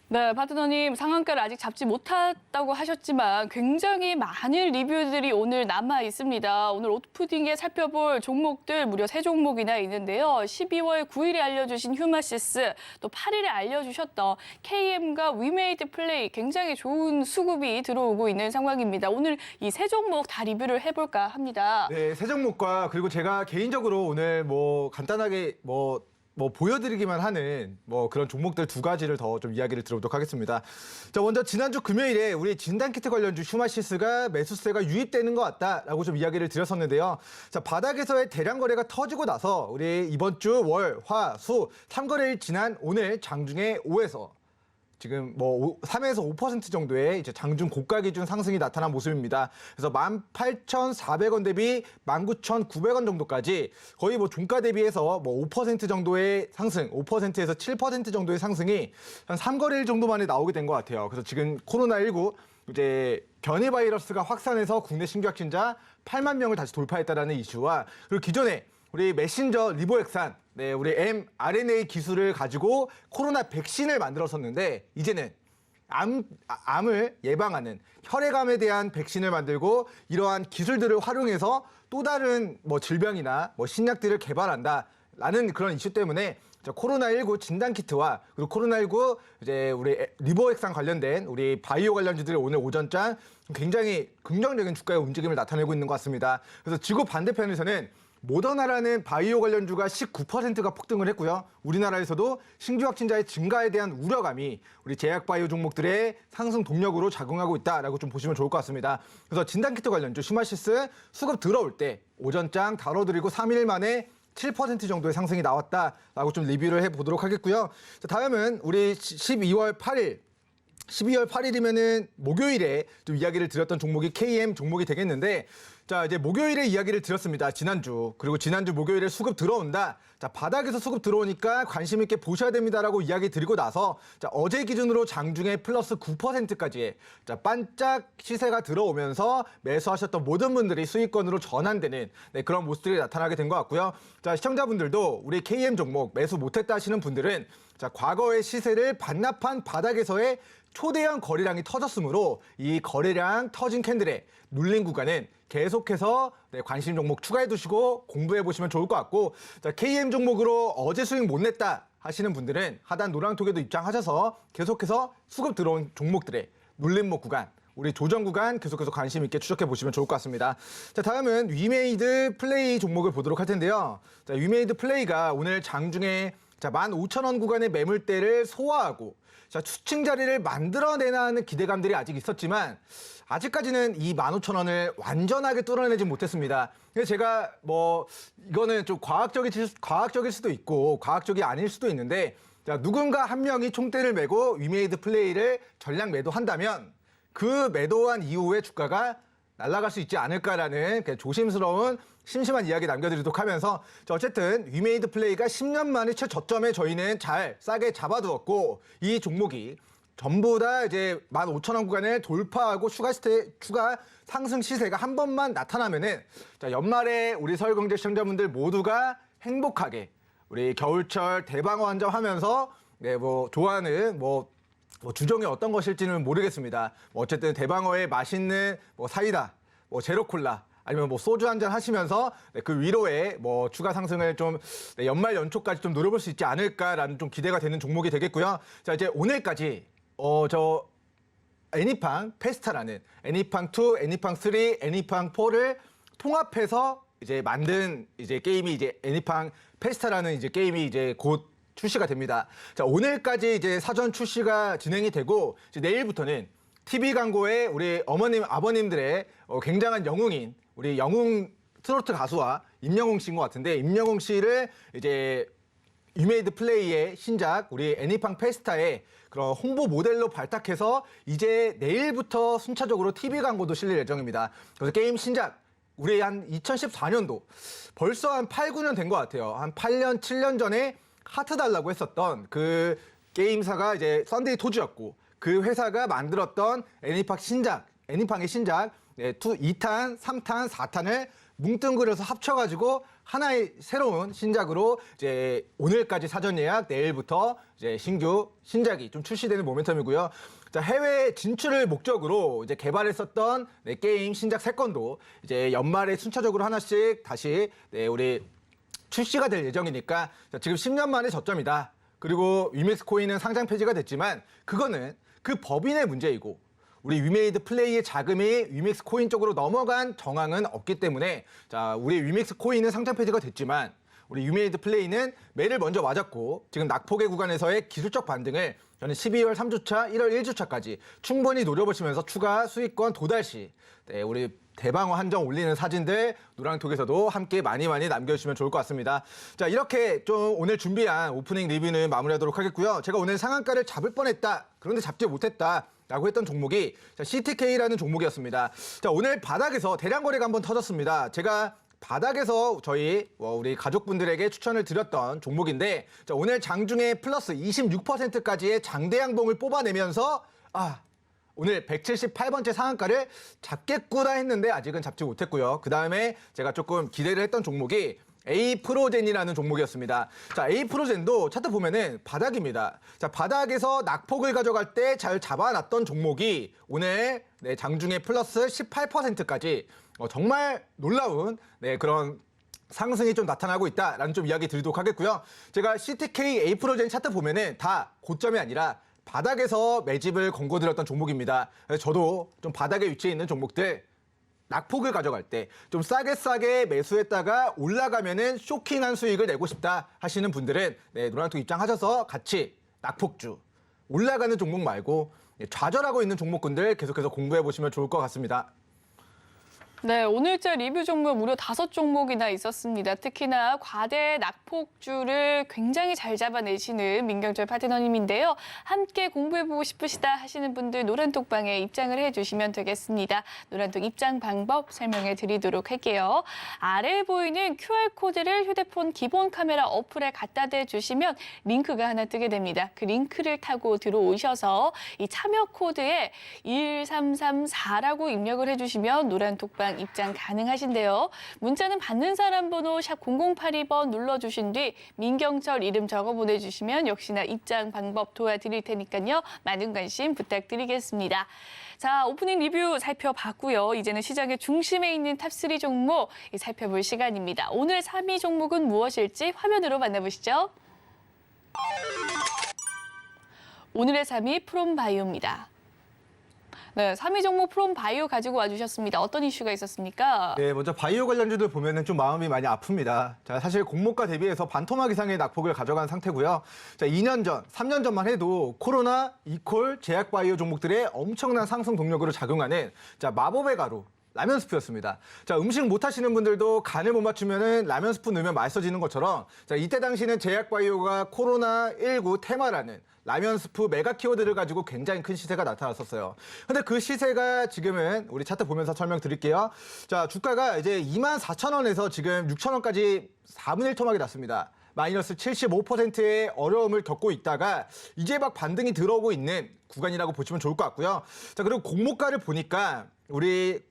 B: 네, 파트너님 상한가를 아직 잡지 못했다고 하셨지만 굉장히 많은 리뷰들이 오늘 남아 있습니다. 오늘 오프닝에 살펴볼 종목들 무려 3종목이나 있는데요. 12월 9일에 알려주신 휴마시스, 또 8일에 알려주셨던 KM과 위메이드 플레이 굉장히 좋은 수급이 들어오고 있는 상황입니다. 오늘 이 3종목 다 리뷰를 해볼까 합니다.
D: 네, 세 종목과 그리고 제가 개인적으로 오늘 간단하게 보여드리기만 하는 그런 종목들 2가지를 더 좀 이야기를 들어보도록 하겠습니다. 자, 먼저 지난주 금요일에 우리 진단키트 관련주 휴마시스가 매수세가 유입되는 것 같다라고 좀 이야기를 드렸었는데요. 자, 바닥에서의 대량 거래가 터지고 나서 우리 이번 주 월, 화, 수 3거래일 지난 오늘 장중에 5에서 지금 3에서 5% 정도의 이제 장중 고가 기준 상승이 나타난 모습입니다. 그래서 18,400원 대비 19,900원 정도까지 거의 종가 대비해서 5% 정도의 상승, 5%에서 7% 정도의 상승이 한 3거래일 정도 만에 나오게 된 것 같아요. 그래서 지금 코로나19 이제 변이 바이러스가 확산해서 국내 신규 확진자 8만 명을 다시 돌파했다라는 이슈와 그리고 기존에 우리 메신저 리보엑산, 네, 우리 mRNA 기술을 가지고 코로나 백신을 만들었었는데 이제는 암을 예방하는 혈액암에 대한 백신을 만들고 이러한 기술들을 활용해서 또 다른 질병이나 신약들을 개발한다라는 그런 이슈 때문에 코로나19 진단키트와 그리고 코로나19 이제 우리 리보엑산 관련된 우리 바이오 관련주들이 오늘 오전장 굉장히 긍정적인 주가의 움직임을 나타내고 있는 것 같습니다. 그래서 지구 반대편에서는 모더나라는 바이오 관련주가 19%가 폭등을 했고요. 우리나라에서도 신규 확진자의 증가에 대한 우려감이 우리 제약 바이오 종목들의 상승 동력으로 작용하고 있다라고 좀 보시면 좋을 것 같습니다. 그래서 진단키트 관련주 휴마시스 수급 들어올 때 오전장 다뤄드리고 3일 만에 7% 정도의 상승이 나왔다라고 좀 리뷰를 해보도록 하겠고요. 자, 다음은 우리 12월 8일이면은 목요일에 좀 이야기를 드렸던 종목이 KM 종목이 되겠는데 자, 이제 목요일에 이야기를 드렸습니다. 지난주. 그리고 지난주 목요일에 수급 들어온다. 자, 바닥에서 수급 들어오니까 관심 있게 보셔야 됩니다라고 이야기 드리고 나서 자, 어제 기준으로 장중에 플러스 9%까지의 자, 반짝 시세가 들어오면서 매수하셨던 모든 분들이 수익권으로 전환되는 그런 모습들이 나타나게 된 것 같고요. 자, 시청자분들도 우리 KM 종목 매수 못했다 하시는 분들은 자, 과거의 시세를 반납한 바닥에서의 초대형 거래량이 터졌으므로 이 거래량 터진 캔들의 눌린 구간은 계속해서 관심 종목 추가해 두시고 공부해 보시면 좋을 것 같고 자, KM 종목으로 어제 수익 못 냈다 하시는 분들은 하단 노랑톡에도 입장하셔서 계속해서 수급 들어온 종목들의 눌림목 구간 우리 조정 구간 계속해서 관심 있게 추적해 보시면 좋을 것 같습니다. 자, 다음은 위메이드 플레이 종목을 보도록 할 텐데요. 자, 위메이드 플레이가 오늘 장중에 15,000원 구간의 매물대를 소화하고 자, 추층 자리를 만들어내나 하는 기대감들이 아직 있었지만 아직까지는 이 15,000원을 완전하게 뚫어내지 못했습니다. 그래서 제가 이거는 좀 과학적일 수도 있고 과학적이 아닐 수도 있는데 자, 누군가 한 명이 총대를 메고 위메이드 플레이를 전량 매도한다면 그 매도한 이후에 주가가 날아갈 수 있지 않을까라는 조심스러운 심심한 이야기 남겨드리도록 하면서 자, 어쨌든 위메이드 플레이가 10년 만에 최저점에 저희는 잘 싸게 잡아두었고 이 종목이 전부 다 이제 15,000원 구간을 돌파하고 추가 상승 시세가 한 번만 나타나면은 자, 연말에 우리 서울경제 시청자분들 모두가 행복하게 우리 겨울철 대방어 한 점 하면서 네, 뭐 좋아하는 뭐 주종이 어떤 것일지는 모르겠습니다. 뭐 어쨌든 대방어의 맛있는 뭐 사이다, 뭐 제로콜라 아니면 뭐 소주 한잔 하시면서 네, 그 위로에 뭐 추가 상승을 좀 네, 연말 연초까지 좀 노려볼 수 있지 않을까라는 좀 기대가 되는 종목이 되겠고요. 자 이제 오늘까지 저 애니팡 페스타라는 애니팡2, 애니팡3, 애니팡4를 통합해서 이제 만든 이제 게임이 이제 애니팡 페스타라는 이제 게임이 이제 곧 출시가 됩니다. 자, 오늘까지 이제 사전 출시가 진행이 되고 이제 내일부터는 TV 광고에 우리 어머님, 아버님들의 굉장한 영웅인 우리 영웅 트로트 가수와 임영웅 씨인 것 같은데 임영웅 씨를 이제 위메이드 플레이의 신작 우리 애니팡 페스타의 그런 홍보 모델로 발탁해서 이제 내일부터 순차적으로 TV 광고도 실릴 예정입니다. 그래서 게임 신작 우리 한 2014년도 벌써 한 8, 9년 된 것 같아요. 한 8년, 7년 전에 하트 달라고 했었던 그 게임사가 이제 썬데이 토즈였고 그 회사가 만들었던 애니팡의 신작 2탄, 3탄, 4탄을 뭉뚱그려서 합쳐가지고 하나의 새로운 신작으로 이제 오늘까지 사전 예약, 내일부터 이제 신규 신작이 좀 출시되는 모멘텀이고요. 자, 해외 진출을 목적으로 이제 개발했었던 게임 신작 3건도 이제 연말에 순차적으로 하나씩 다시 우리 출시가 될 예정이니까 자, 지금 10년 만에 저점이다. 그리고 위믹스 코인은 상장 폐지가 됐지만 그거는 그 법인의 문제이고 우리 위메이드 플레이의 자금이 위믹스 코인 쪽으로 넘어간 정황은 없기 때문에 자, 우리 위믹스 코인은 상장 폐지가 됐지만 우리 위메이드 플레이는 매를 먼저 맞았고 지금 낙폭의 구간에서의 기술적 반등을 저는 12월 3주차, 1월 1주차까지 충분히 노려보시면서 추가 수익권 도달 시 우리 대방어 한정 올리는 사진들 노랑톡에서도 함께 많이 남겨주시면 좋을 것 같습니다. 자, 이렇게 좀 오늘 준비한 오프닝 리뷰는 마무리하도록 하겠고요. 제가 오늘 상한가를 잡을 뻔했다. 그런데 잡지 못했다. 라고 했던 종목이 CTK라는 종목이었습니다. 자, 오늘 바닥에서 대량 거래가 한번 터졌습니다. 제가 바닥에서 저희 우리 가족분들에게 추천을 드렸던 종목인데 자, 오늘 장중에 플러스 26%까지의 장대 양봉을 뽑아내면서 오늘 178번째 상한가를 잡겠구나 했는데 아직은 잡지 못했고요. 그 다음에 제가 조금 기대를 했던 종목이 에이프로젠이라는 종목이었습니다. 자, 에이프로젠도 차트 보면은 바닥입니다. 자, 바닥에서 낙폭을 가져갈 때 잘 잡아놨던 종목이 오늘 장중에 플러스 18%까지 정말 놀라운 그런 상승이 좀 나타나고 있다라는 좀 이야기 드리도록 하겠고요. 제가 CTK 에이프로젠 차트 보면은 다 고점이 아니라 바닥에서 매집을 권고드렸던 종목입니다. 그래서 저도 좀 바닥에 위치해 있는 종목들 낙폭을 가져갈 때 좀 싸게 매수했다가 올라가면은 쇼킹한 수익을 내고 싶다 하시는 분들은 노란톡 입장하셔서 같이 낙폭주 올라가는 종목 말고 좌절하고 있는 종목군들 계속해서 공부해 보시면 좋을 것 같습니다.
B: 네, 오늘자 리뷰 종목 무려 5종목이나 있었습니다. 특히나 과대 낙폭주를 굉장히 잘 잡아내시는 민경철 파트너님인데요. 함께 공부해보고 싶으시다 하시는 분들 노란톡방에 입장을 해주시면 되겠습니다. 노란톡 입장 방법 설명해 드리도록 할게요. 아래에 보이는 QR코드를 휴대폰 기본 카메라 어플에 갖다 대주시면 링크가 하나 뜨게 됩니다. 그 링크를 타고 들어오셔서 이 참여 코드에 1334라고 입력을 해주시면 노란톡방 입장 가능하신데요. 문자는 받는 사람 번호 샵 0082번 눌러주신 뒤 민경철 이름 적어 보내주시면 역시나 입장 방법 도와드릴 테니까요. 많은 관심 부탁드리겠습니다. 자, 오프닝 리뷰 살펴봤고요. 이제는 시장의 중심에 있는 탑3 종목 살펴볼 시간입니다. 오늘 3위 종목은 무엇일지 화면으로 만나보시죠. 오늘의 3위 프롬바이오입니다. 네, 3위 종목 프롬바이오 가지고 와주셨습니다. 어떤 이슈가 있었습니까?
D: 네, 먼저 바이오 관련주들 보면은 좀 마음이 많이 아픕니다. 자, 사실 공모가 대비해서 반토막 이상의 낙폭을 가져간 상태고요. 자, 2년 전, 3년 전만 해도 코로나, 이콜, 제약 바이오 종목들의 엄청난 상승 동력으로 작용하는 자, 마법의 가루. 라면 스프였습니다. 자, 음식 못 하시는 분들도 간을 못 맞추면은 라면 스프 넣으면 맛있어지는 것처럼 자, 이때 당시는 제약바이오가 코로나19 테마라는 라면 스프 메가 키워드를 가지고 굉장히 큰 시세가 나타났었어요. 근데 그 시세가 지금은 우리 차트 보면서 설명드릴게요. 자, 주가가 이제 24,000원에서 지금 6,000원까지 4분의 1 토막이 났습니다. 마이너스 75%의 어려움을 겪고 있다가 이제 막 반등이 들어오고 있는 구간이라고 보시면 좋을 것 같고요. 자, 그리고 공모가를 보니까 우리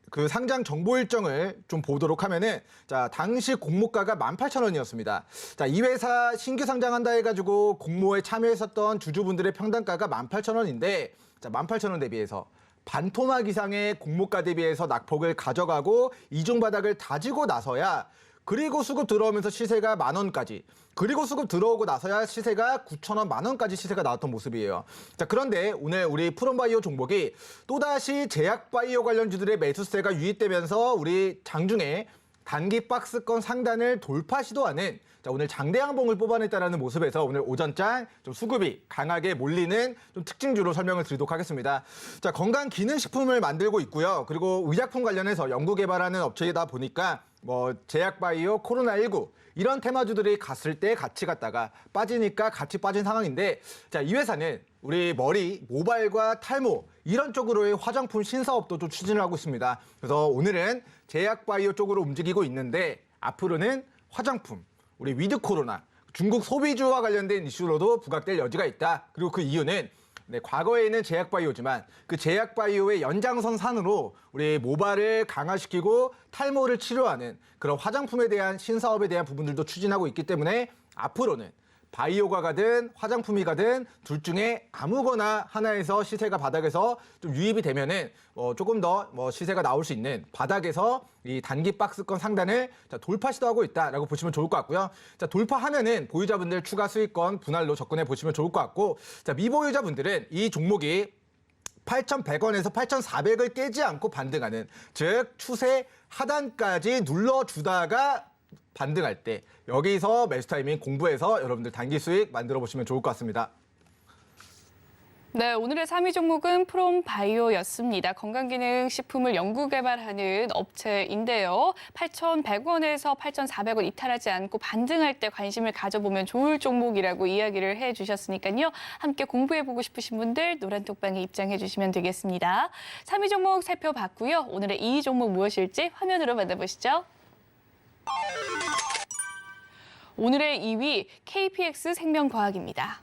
D: 그 상장 정보 일정을 좀 보도록 하면은 자, 당시 공모가가 18,000원이었습니다. 자, 이 회사 신규 상장한다 해가지고 공모에 참여했었던 주주분들의 평단가가 18,000원인데 자, 18,000원 대비해서 반토막 이상의 공모가 대비해서 낙폭을 가져가고 이중 바닥을 다지고 나서야 그리고 수급 들어오면서 시세가 10,000원까지 그리고 수급 들어오고 나서야 시세가 9,000원, 10,000원까지 시세가 나왔던 모습이에요. 자, 그런데 오늘 우리 프롬바이오 종목이 또다시 제약바이오 관련주들의 매수세가 유입되면서 우리 장중에 단기 박스권 상단을 돌파 시도하는 자, 오늘 장대양봉을 뽑아냈다는 모습에서 오늘 오전장 좀 수급이 강하게 몰리는 좀 특징주로 설명을 드리도록 하겠습니다. 자, 건강기능식품을 만들고 있고요. 그리고 의약품 관련해서 연구개발하는 업체이다 보니까 뭐 제약바이오, 코로나19 이런 테마주들이 갔을 때 같이 갔다가 빠지니까 같이 빠진 상황인데 자, 이 회사는 우리 머리, 모발과 탈모 이런 쪽으로의 화장품 신사업도 좀 추진을 하고 있습니다. 그래서 오늘은 제약바이오 쪽으로 움직이고 있는데 앞으로는 화장품, 우리 위드 코로나, 중국 소비주와 관련된 이슈로도 부각될 여지가 있다. 그리고 그 이유는 네, 과거에는 제약바이오지만 그 제약바이오의 연장선상으로 우리 모발을 강화시키고 탈모를 치료하는 그런 화장품에 대한 신사업에 대한 부분들도 추진하고 있기 때문에 앞으로는 바이오가 가든 화장품이 가든 둘 중에 아무거나 하나에서 시세가 바닥에서 좀 유입이 되면은 조금 더 시세가 나올 수 있는 바닥에서 이 단기 박스권 상단을 돌파 시도하고 있다라고 보시면 좋을 것 같고요. 자, 돌파하면은 보유자분들 추가 수익권 분할로 접근해 보시면 좋을 것 같고, 자, 미보유자분들은 이 종목이 8,100원에서 8,400을 깨지 않고 반등하는, 즉 추세 하단까지 눌러주다가 반등할 때 여기서 매수 타이밍 공부해서 여러분들 단기 수익 만들어 보시면 좋을 것 같습니다.
B: 네, 오늘의 3위 종목은 프롬바이오였습니다. 건강기능식품을 연구개발하는 업체인데요. 8,100원에서 8,400원 이탈하지 않고 반등할 때 관심을 가져보면 좋을 종목이라고 이야기를 해주셨으니까요. 함께 공부해보고 싶으신 분들 노란톡방에 입장해 주시면 되겠습니다. 3위 종목 살펴봤고요. 오늘의 2위 종목 무엇일지 화면으로 만나보시죠. 오늘의 2위 KPX 생명과학입니다.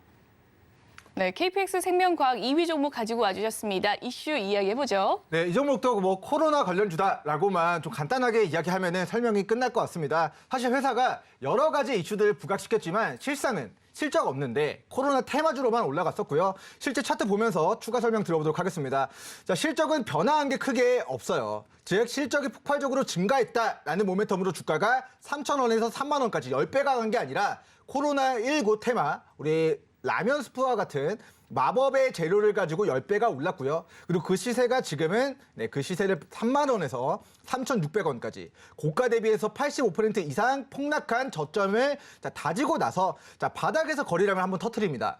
B: 네, KPX 생명과학 2위 종목 가지고 와주셨습니다. 이슈 이야기해보죠.
D: 네, 이 종목도 뭐 코로나 관련주다라고만 좀 간단하게 이야기하면 설명이 끝날 것 같습니다. 사실 회사가 여러 가지 이슈들을 부각시켰지만 실상은 실적 없는데 코로나 테마주로만 올라갔었고요. 실제 차트 보면서 추가 설명 들어보도록 하겠습니다. 자, 실적은 변화한 게 크게 없어요. 즉 실적이 폭발적으로 증가했다라는 모멘텀으로 주가가 3,000원에서 3만 원까지 10배가 간 게 아니라 코로나19 테마, 우리 라면 스프와 같은 마법의 재료를 가지고 10배가 올랐고요. 그리고 그 시세가 지금은 그 시세를 3만 원에서 3,600원까지 고가 대비해서 85% 이상 폭락한 저점을 다지고 나서 바닥에서 거래량을 한번 터뜨립니다.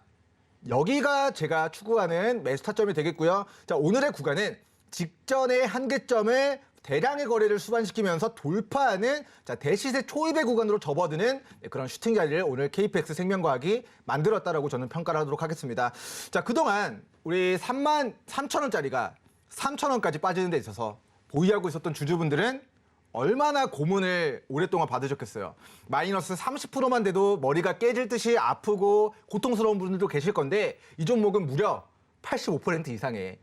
D: 여기가 제가 추구하는 매수 타점이 되겠고요. 자, 오늘의 구간은 직전의 한계점을 대량의 거래를 수반시키면서 돌파하는 대시세 초입의 구간으로 접어드는 그런 슈팅 자리를 오늘 KPX 생명과학이 만들었다라고 저는 평가를 하도록 하겠습니다. 자, 그동안 우리 33,000원짜리가 3,000원까지 빠지는 데 있어서 보유하고 있었던 주주분들은 얼마나 고문을 오랫동안 받으셨겠어요. 마이너스 30%만 돼도 머리가 깨질 듯이 아프고 고통스러운 분들도 계실 건데 이 종목은 무려 85% 이상의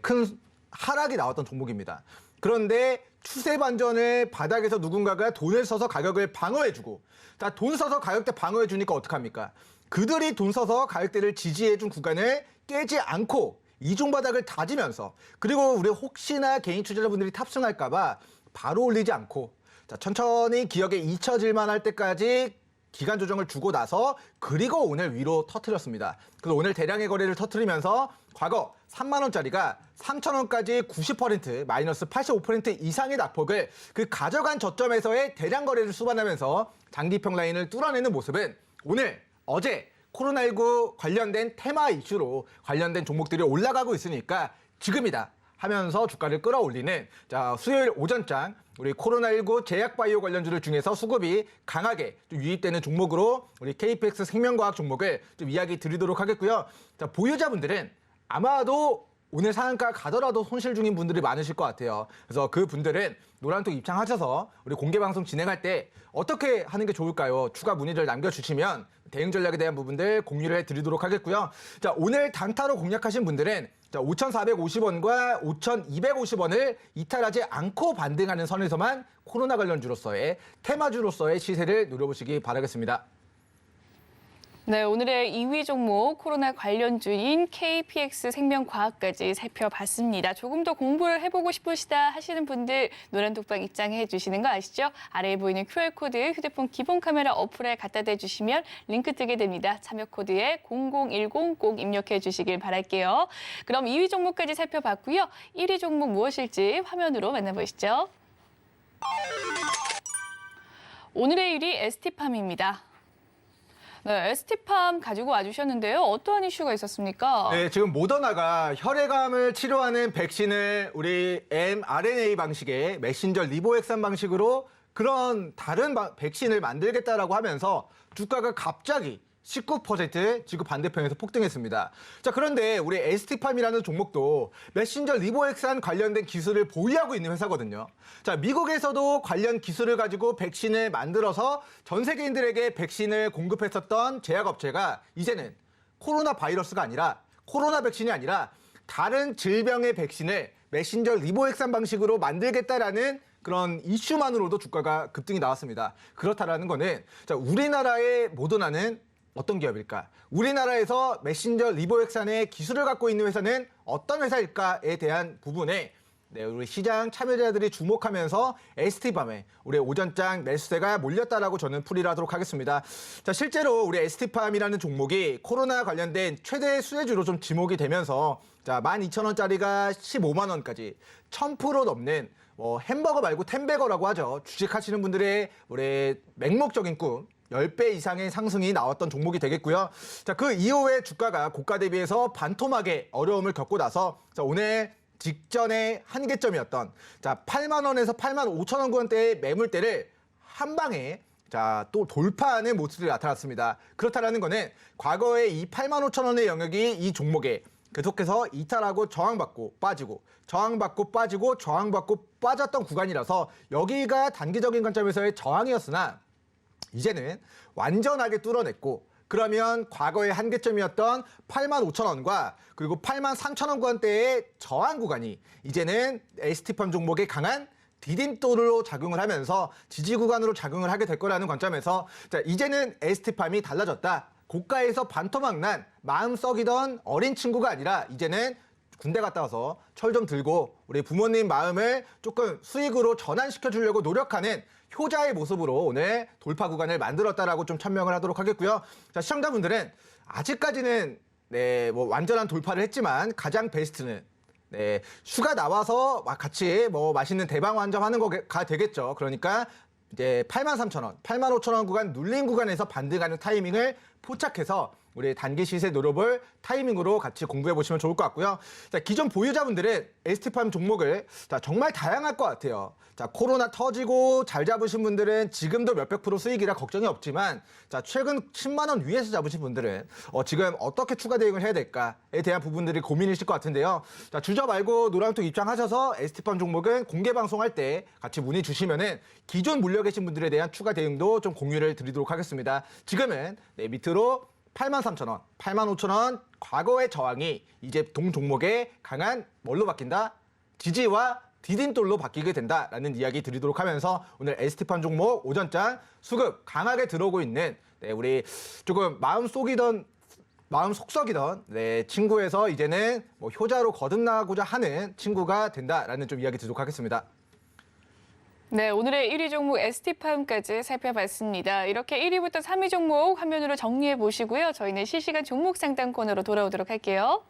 D: 큰 하락이 나왔던 종목입니다. 그런데 추세 반전을 바닥에서 누군가가 돈을 써서 가격을 방어해주고, 자, 돈 써서 가격대 방어해주니까 어떡합니까? 그들이 돈 써서 가격대를 지지해준 구간을 깨지 않고 이중 바닥을 다지면서, 그리고 우리 혹시나 개인 투자자분들이 탑승할까봐 바로 올리지 않고, 자, 천천히 기억에 잊혀질만 할 때까지 기간 조정을 주고 나서 그리고 오늘 위로 터뜨렸습니다. 그래서 오늘 대량의 거래를 터뜨리면서 과거 3만 원짜리가 3,000원까지 90% 마이너스 85% 이상의 낙폭을 그 가져간 저점에서의 대량 거래를 수반하면서 장기평 라인을 뚫어내는 모습은 오늘 어제 코로나19 관련된 테마 이슈로 관련된 종목들이 올라가고 있으니까 지금이다. 하면서 주가를 끌어올리는 자, 수요일 오전장 우리 코로나19 제약바이오 관련주들 중에서 수급이 강하게 좀 유입되는 종목으로 우리 KPX 생명과학 종목을 좀 이야기 드리도록 하겠고요. 자, 보유자분들은 아마도 오늘 상한가 가더라도 손실 중인 분들이 많으실 것 같아요. 그래서 그 분들은 노란톡 입장하셔서 우리 공개방송 진행할 때 어떻게 하는 게 좋을까요? 추가 문의를 남겨주시면 대응 전략에 대한 부분들 공유를 해드리도록 하겠고요. 자, 오늘 단타로 공략하신 분들은 자, 5,450원과 5,250원을 이탈하지 않고 반등하는 선에서만 코로나 관련주로서의 테마주로서의 시세를 노려보시기 바라겠습니다.
B: 네, 오늘의 2위 종목 코로나 관련주인 KPX 생명과학까지 살펴봤습니다. 조금 더 공부를 해보고 싶으시다 하시는 분들 노란톡방 입장해 주시는 거 아시죠? 아래에 보이는 QR코드 휴대폰 기본 카메라 어플에 갖다 대주시면 링크 뜨게 됩니다. 참여 코드에 0010 꼭 입력해 주시길 바랄게요. 그럼 2위 종목까지 살펴봤고요. 1위 종목 무엇일지 화면으로 만나보시죠. 오늘의 1위 ST팜입니다. 네, ST팜 가지고 와주셨는데요. 어떠한 이슈가 있었습니까?
D: 네, 지금 모더나가 혈액암을 치료하는 백신을 우리 mRNA 방식의 메신저 리보엑산 방식으로 그런 다른 백신을 만들겠다라고 하면서 주가가 갑자기 19% 지구 반대편에서 폭등했습니다. 자, 그런데 우리 ST팜이라는 종목도 메신저 리보엑산 관련된 기술을 보유하고 있는 회사거든요. 자, 미국에서도 관련 기술을 가지고 백신을 만들어서 전 세계인들에게 백신을 공급했었던 제약업체가 이제는 코로나 바이러스가 아니라 코로나 백신이 아니라 다른 질병의 백신을 메신저 리보엑산 방식으로 만들겠다라는 그런 이슈만으로도 주가가 급등이 나왔습니다. 그렇다라는 거는 자, 우리나라의 모더나는 어떤 기업일까? 우리나라에서 메신저 리보엑산의 기술을 갖고 있는 회사는 어떤 회사일까에 대한 부분에 네, 우리 시장 참여자들이 주목하면서 ST팜에 우리 오전장 매수세가 몰렸다라고 저는 풀이를 하도록 하겠습니다. 자, 실제로 우리 ST팜이라는 종목이 코로나 관련된 최대 수혜주로 좀 지목이 되면서 자, 12,000원짜리가 15만 원까지 1000% 넘는 햄버거 말고 텐베거라고 하죠. 주식하시는 분들의 우리 맹목적인 꿈 10배 이상의 상승이 나왔던 종목이 되겠고요. 자, 그 이후에 주가가 고가 대비해서 반토막의 어려움을 겪고 나서 자, 오늘 직전의 한계점이었던 자, 8만 원에서 8만 5천 원 구간대의 매물대를 한 방에 자, 또 돌파하는 모습이 나타났습니다. 그렇다라는 거는 과거에 이 8만 5천 원의 영역이 이 종목에 계속해서 이탈하고 저항받고 빠지고 저항받고 빠지고 저항받고 빠졌던 구간이라서 여기가 단기적인 관점에서의 저항이었으나 이제는 완전하게 뚫어냈고 그러면 과거의 한계점이었던 8만 5천 원과 그리고 8만 3천 원 구간대의 저항 구간이 이제는 ST팜 종목의 강한 디딤돌로 작용을 하면서 지지 구간으로 작용을 하게 될 거라는 관점에서 자, 이제는 ST팜이 달라졌다. 고가에서 반토막 난 마음 썩이던 어린 친구가 아니라 이제는 군대 갔다 와서 철 좀 들고 우리 부모님 마음을 조금 수익으로 전환시켜 주려고 노력하는 효자의 모습으로 오늘 돌파 구간을 만들었다라고 좀 천명을 하도록 하겠고요. 자, 시청자분들은 아직까지는 네, 완전한 돌파를 했지만 가장 베스트는 네, 슈가 나와서 같이 맛있는 대방어 한 점 하는 거가 되겠죠. 그러니까 이제 83,000원, 85,000원 구간 눌린 구간에서 반등하는 타이밍을 포착해서 우리 단기 시세 노려볼 타이밍으로 같이 공부해 보시면 좋을 것 같고요. 자, 기존 보유자분들은 ST팜 종목을 자, 정말 다양할 것 같아요. 자, 코로나 터지고 잘 잡으신 분들은 지금도 몇백 프로 수익이라 걱정이 없지만 자, 최근 10만 원 위에서 잡으신 분들은 지금 어떻게 추가 대응을 해야 될까에 대한 부분들이 고민이실 것 같은데요. 자, 주저 말고 노란톡 입장하셔서 ST팜 종목은 공개 방송할 때 같이 문의 주시면은 기존 물려 계신 분들에 대한 추가 대응도 좀 공유를 드리도록 하겠습니다. 지금은 네, 밑으로 83,000원, 85,000원 과거의 저항이 이제 동 종목의 강한 뭘로 바뀐다? 지지와 디딤돌로 바뀌게 된다라는 이야기 드리도록 하면서 오늘 ST팜 종목 오전장 수급 강하게 들어오고 있는 네, 우리 조금 마음 속썩이던 네, 친구에서 이제는 효자로 거듭나고자 하는 친구가 된다라는 좀 이야기 드리도록 하겠습니다.
B: 네, 오늘의 1위 종목 ST팜까지 살펴봤습니다. 이렇게 1위부터 3위 종목 화면으로 정리해 보시고요. 저희는 실시간 종목 상담 코너로 돌아오도록 할게요.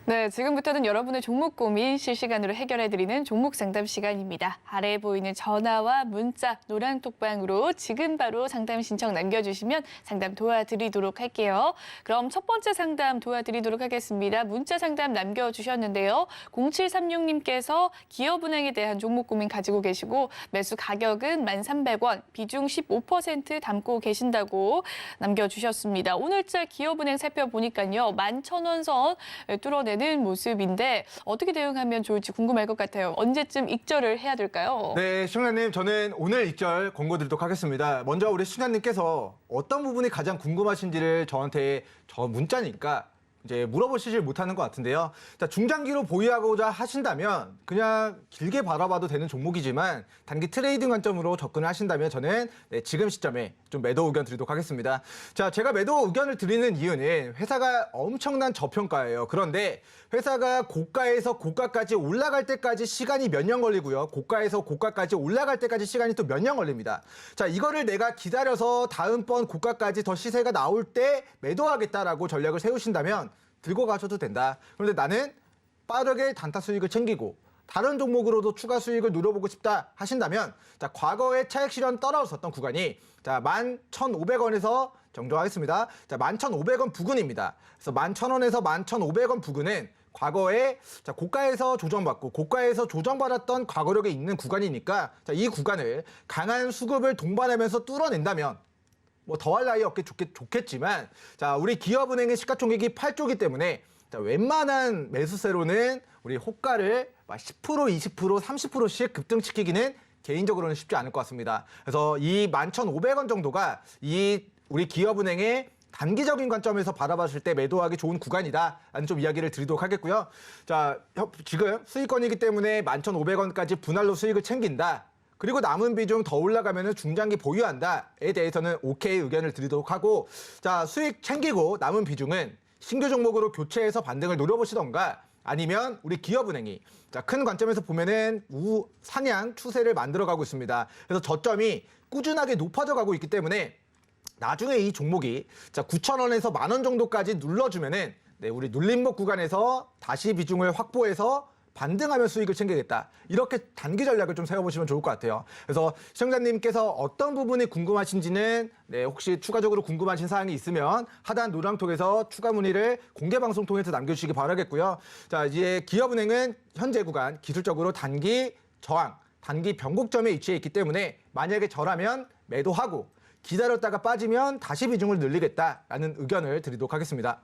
B: 네, 지금부터는 여러분의 종목 고민 실시간으로 해결해드리는 종목 상담 시간입니다. 아래에 보이는 전화와 문자, 노랑톡방으로 지금 바로 상담 신청 남겨주시면 상담 도와드리도록 할게요. 그럼 첫 번째 상담 도와드리도록 하겠습니다. 문자 상담 남겨주셨는데요. 0736님께서 기업은행에 대한 종목 고민 가지고 계시고 매수 가격은 1,300원, 비중 15% 담고 계신다고 남겨주셨습니다. 오늘자 기업은행 살펴보니까요. 11,000원 선 뚫어내는 모습인데 어떻게 대응하면 좋을지 궁금할 것 같아요. 언제쯤 익절을 해야 될까요?
D: 네, 시청자님, 저는 오늘 익절 권고 드리도록 하겠습니다. 먼저 우리 시청자님께서 어떤 부분이 가장 궁금하신지를 저한테 문자니까 이제 물어보시질 못하는 것 같은데요. 자, 중장기로 보유하고자 하신다면 그냥 길게 바라봐도 되는 종목이지만 단기 트레이딩 관점으로 접근을 하신다면 저는 지금 시점에 좀 매도 의견 드리도록 하겠습니다. 자, 제가 매도 의견을 드리는 이유는 회사가 엄청난 저평가예요. 그런데 회사가 고가에서 고가까지 올라갈 때까지 시간이 몇 년 걸리고요. 고가에서 고가까지 올라갈 때까지 시간이 또 몇 년 걸립니다. 자, 이거를 내가 기다려서 다음번 고가까지 더 시세가 나올 때 매도하겠다라고 전략을 세우신다면 들고 가셔도 된다. 그런데 나는 빠르게 단타 수익을 챙기고 다른 종목으로도 추가 수익을 누려보고 싶다 하신다면 자, 과거에 차익 실현 떨어졌었던 구간이 자, 11,500원에서 정정하겠습니다. 자, 11,500원 부근입니다. 그래서 11,000원에서 11,500원 부근은 과거에 자, 고가에서 조정받고 고가에서 조정받았던 과거력이 있는 구간이니까 자, 이 구간을 강한 수급을 동반하면서 뚫어낸다면 뭐 더할 나위 없게 좋겠지만 자, 우리 기업은행의 시가총액이 8조이기 때문에 자, 웬만한 매수세로는 우리 호가를 10%, 20%, 30%씩 급등시키기는 개인적으로는 쉽지 않을 것 같습니다. 그래서 이 11,500원 정도가 이 우리 기업은행의 단기적인 관점에서 바라봤을 때 매도하기 좋은 구간이다라는 좀 이야기를 드리도록 하겠고요. 자, 지금 수익권이기 때문에 11,500원까지 분할로 수익을 챙긴다. 그리고 남은 비중 더 올라가면 중장기 보유한다에 대해서는 오케이 의견을 드리도록 하고 자, 수익 챙기고 남은 비중은 신규 종목으로 교체해서 반등을 노려보시던가 아니면 우리 기업은행이 자, 큰 관점에서 보면은 우상향 추세를 만들어가고 있습니다. 그래서 저점이 꾸준하게 높아져 가고 있기 때문에 나중에 이 종목이 자, 9,000원에서 10,000원 정도까지 눌러주면은 네, 우리 눌림목 구간에서 다시 비중을 확보해서 반등하면 수익을 챙기겠다. 이렇게 단기 전략을 좀 세워보시면 좋을 것 같아요. 그래서 시청자님께서 어떤 부분이 궁금하신지는 네, 혹시 추가적으로 궁금하신 사항이 있으면 하단 노랑톡에서 추가 문의를 공개 방송 통해서 남겨주시기 바라겠고요. 자, 이제 기업은행은 현재 구간 기술적으로 단기 저항, 단기 변곡점에 위치해 있기 때문에 만약에 저라면 매도하고 기다렸다가 빠지면 다시 비중을 늘리겠다라는 의견을 드리도록 하겠습니다.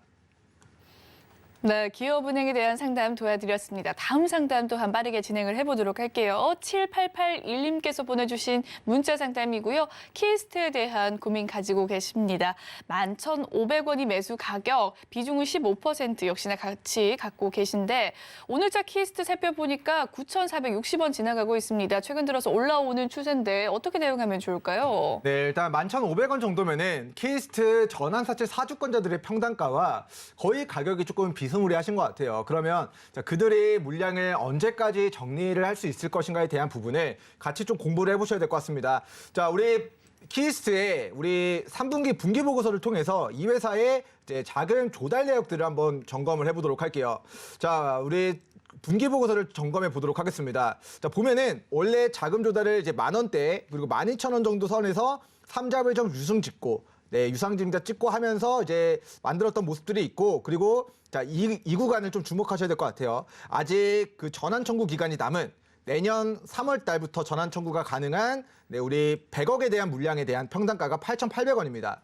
B: 네, 기업은행에 대한 상담 도와드렸습니다. 다음 상담 또한 빠르게 진행을 해보도록 할게요. 7881님께서 보내주신 문자 상담이고요. 키스트에 대한 고민 가지고 계십니다. 11,500원이 매수 가격, 비중은 15% 역시나 같이 갖고 계신데 오늘자 키스트 살펴보니까 9,460원 지나가고 있습니다. 최근 들어서 올라오는 추세인데 어떻게 대응하면 좋을까요?
D: 네, 일단 11,500원 정도면은 키스트 전환사채 사주권자들의 평단가와 거의 가격이 조금 비스무리하신 것 같아요. 그러면 자, 그들의 물량을 언제까지 정리를 할 수 있을 것인가에 대한 부분을 같이 좀 공부를 해보셔야 될 것 같습니다. 자, 우리 키스트의 우리 3분기 분기 보고서를 통해서 이 회사의 이제 자금 조달 내역들을 한번 점검을 해보도록 할게요. 자, 우리 분기 보고서를 점검해 보도록 하겠습니다. 자, 보면은 원래 자금 조달을 이제 10,000원대 그리고 12,000원 정도 선에서 3자별점 유승 짓고 네, 유상증자 찍고 하면서 이제 만들었던 모습들이 있고 그리고 자, 이 구간을 좀 주목하셔야 될 것 같아요. 아직 그 전환 청구 기간이 남은 내년 3월 달부터 전환 청구가 가능한 네, 우리 100억에 대한 물량에 대한 평단가가 8,800원입니다.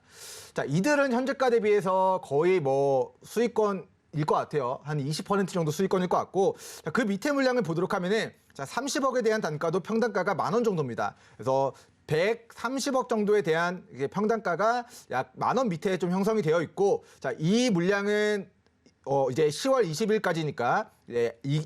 D: 자, 이들은 현재가 대비해서 거의 뭐 수익권일 것 같아요. 한 20% 정도 수익권일 것 같고 자, 그 밑에 물량을 보도록 하면은 자, 30억에 대한 단가도 평단가가 10,000원 정도입니다. 그래서 130억 정도에 대한 평단가가 약 10,000원 밑에 좀 형성이 되어 있고 자, 이 물량은 이제 10월 20일까지니까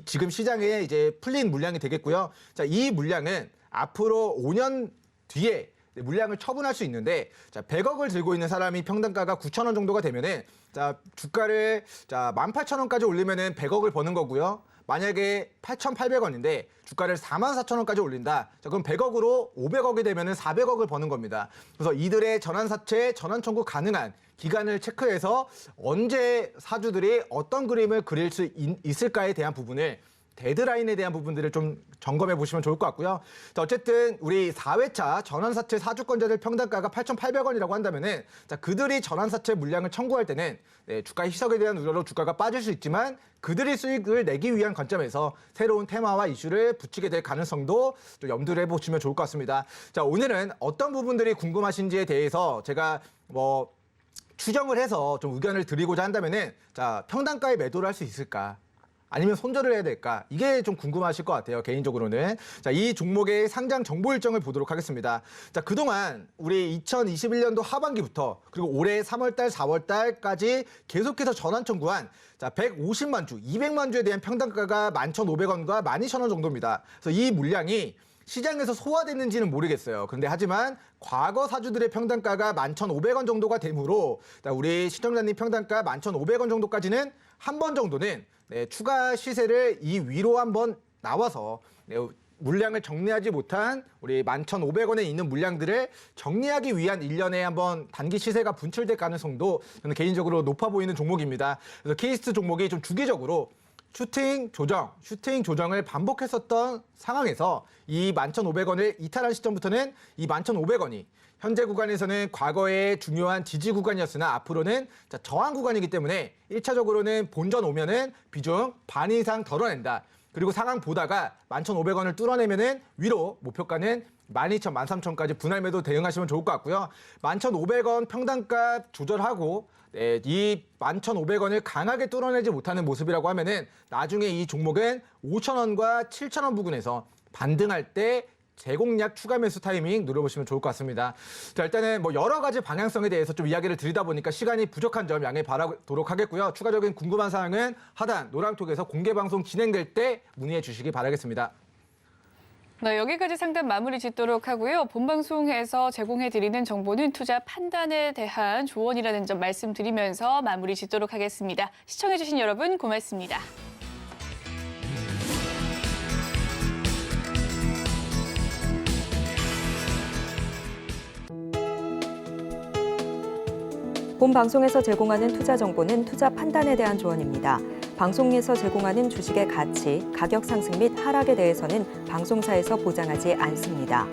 D: 지금 시장에 이제 풀린 물량이 되겠고요. 자, 이 물량은 앞으로 5년 뒤에 물량을 처분할 수 있는데 자, 100억을 들고 있는 사람이 평단가가 9,000원 정도가 되면은 자, 주가를 자, 18,000원까지 올리면은 100억을 버는 거고요. 만약에 8,800원인데 주가를 44,000원까지 올린다. 자, 그럼 100억으로 500억이 되면은 400억을 버는 겁니다. 그래서 이들의 전환사채, 전환 청구 가능한 기간을 체크해서 언제 사주들이 어떤 그림을 그릴 수 있을까에 대한 부분을 데드라인에 대한 부분들을 좀 점검해 보시면 좋을 것 같고요. 자, 어쨌든 우리 4회차 전환사채 사주권자들 평단가가 8,800원이라고 한다면은 자, 그들이 전환사채 물량을 청구할 때는 주가 희석에 대한 우려로 주가가 빠질 수 있지만 그들이 수익을 내기 위한 관점에서 새로운 테마와 이슈를 붙이게 될 가능성도 좀 염두를 해보시면 좋을 것 같습니다. 자, 오늘은 어떤 부분들이 궁금하신지에 대해서 제가 추정을 해서 좀 의견을 드리고자 한다면은 자, 평단가에 매도를 할 수 있을까? 아니면 손절을 해야 될까? 이게 좀 궁금하실 것 같아요, 개인적으로는. 자, 이 종목의 상장 정보 일정을 보도록 하겠습니다. 자, 그동안 우리 2021년도 하반기부터 그리고 올해 3월달, 4월달까지 계속해서 전환 청구한 자, 150만 주, 200만 주에 대한 평단가가 11,500원과 12,000원 정도입니다. 그래서 이 물량이 시장에서 소화됐는지는 모르겠어요. 그런데 하지만 과거 사주들의 평단가가 11,500원 정도가 되므로 우리 시청자님 평단가 11,500원 정도까지는 한 번 정도는 추가 시세를 이 위로 한번 나와서 물량을 정리하지 못한 우리 11,500원에 있는 물량들을 정리하기 위한 일련의 한번 단기 시세가 분출될 가능성도 저는 개인적으로 높아 보이는 종목입니다. 그래서 케이스트 종목이 좀 주기적으로 슈팅 조정을 반복했었던 상황에서 이 11,500원을 이탈한 시점부터는 이 11,500원이 현재 구간에서는 과거의 중요한 지지 구간이었으나 앞으로는 저항 구간이기 때문에 1차적으로는 본전 오면은 비중 반 이상 덜어낸다. 그리고 상황 보다가 11,500원을 뚫어내면은 위로 목표가는 12,000, 13,000까지 분할 매도 대응하시면 좋을 것 같고요. 11,500원 평단가 조절하고 이 11,500원을 강하게 뚫어내지 못하는 모습이라고 하면은 나중에 이 종목은 5,000원과 7,000원 부근에서 반등할 때 재공략 추가 매수 타이밍 노려보시면 좋을 것 같습니다. 자, 일단은 여러 가지 방향성에 대해서 좀 이야기를 드리다 보니까 시간이 부족한 점 양해 바라도록 하겠고요. 추가적인 궁금한 사항은 하단 노랑톡에서 공개 방송 진행될 때 문의해 주시기 바라겠습니다.
B: 네, 여기까지 상담 마무리 짓도록 하고요. 본방송에서 제공해드리는 정보는 투자 판단에 대한 조언이라는 점 말씀드리면서 마무리 짓도록 하겠습니다. 시청해주신 여러분 고맙습니다.
A: 본 방송에서 제공하는 투자 정보는 투자 판단에 대한 조언입니다. 방송에서 제공하는 주식의 가치, 가격 상승 및 하락에 대해서는 방송사에서 보장하지 않습니다.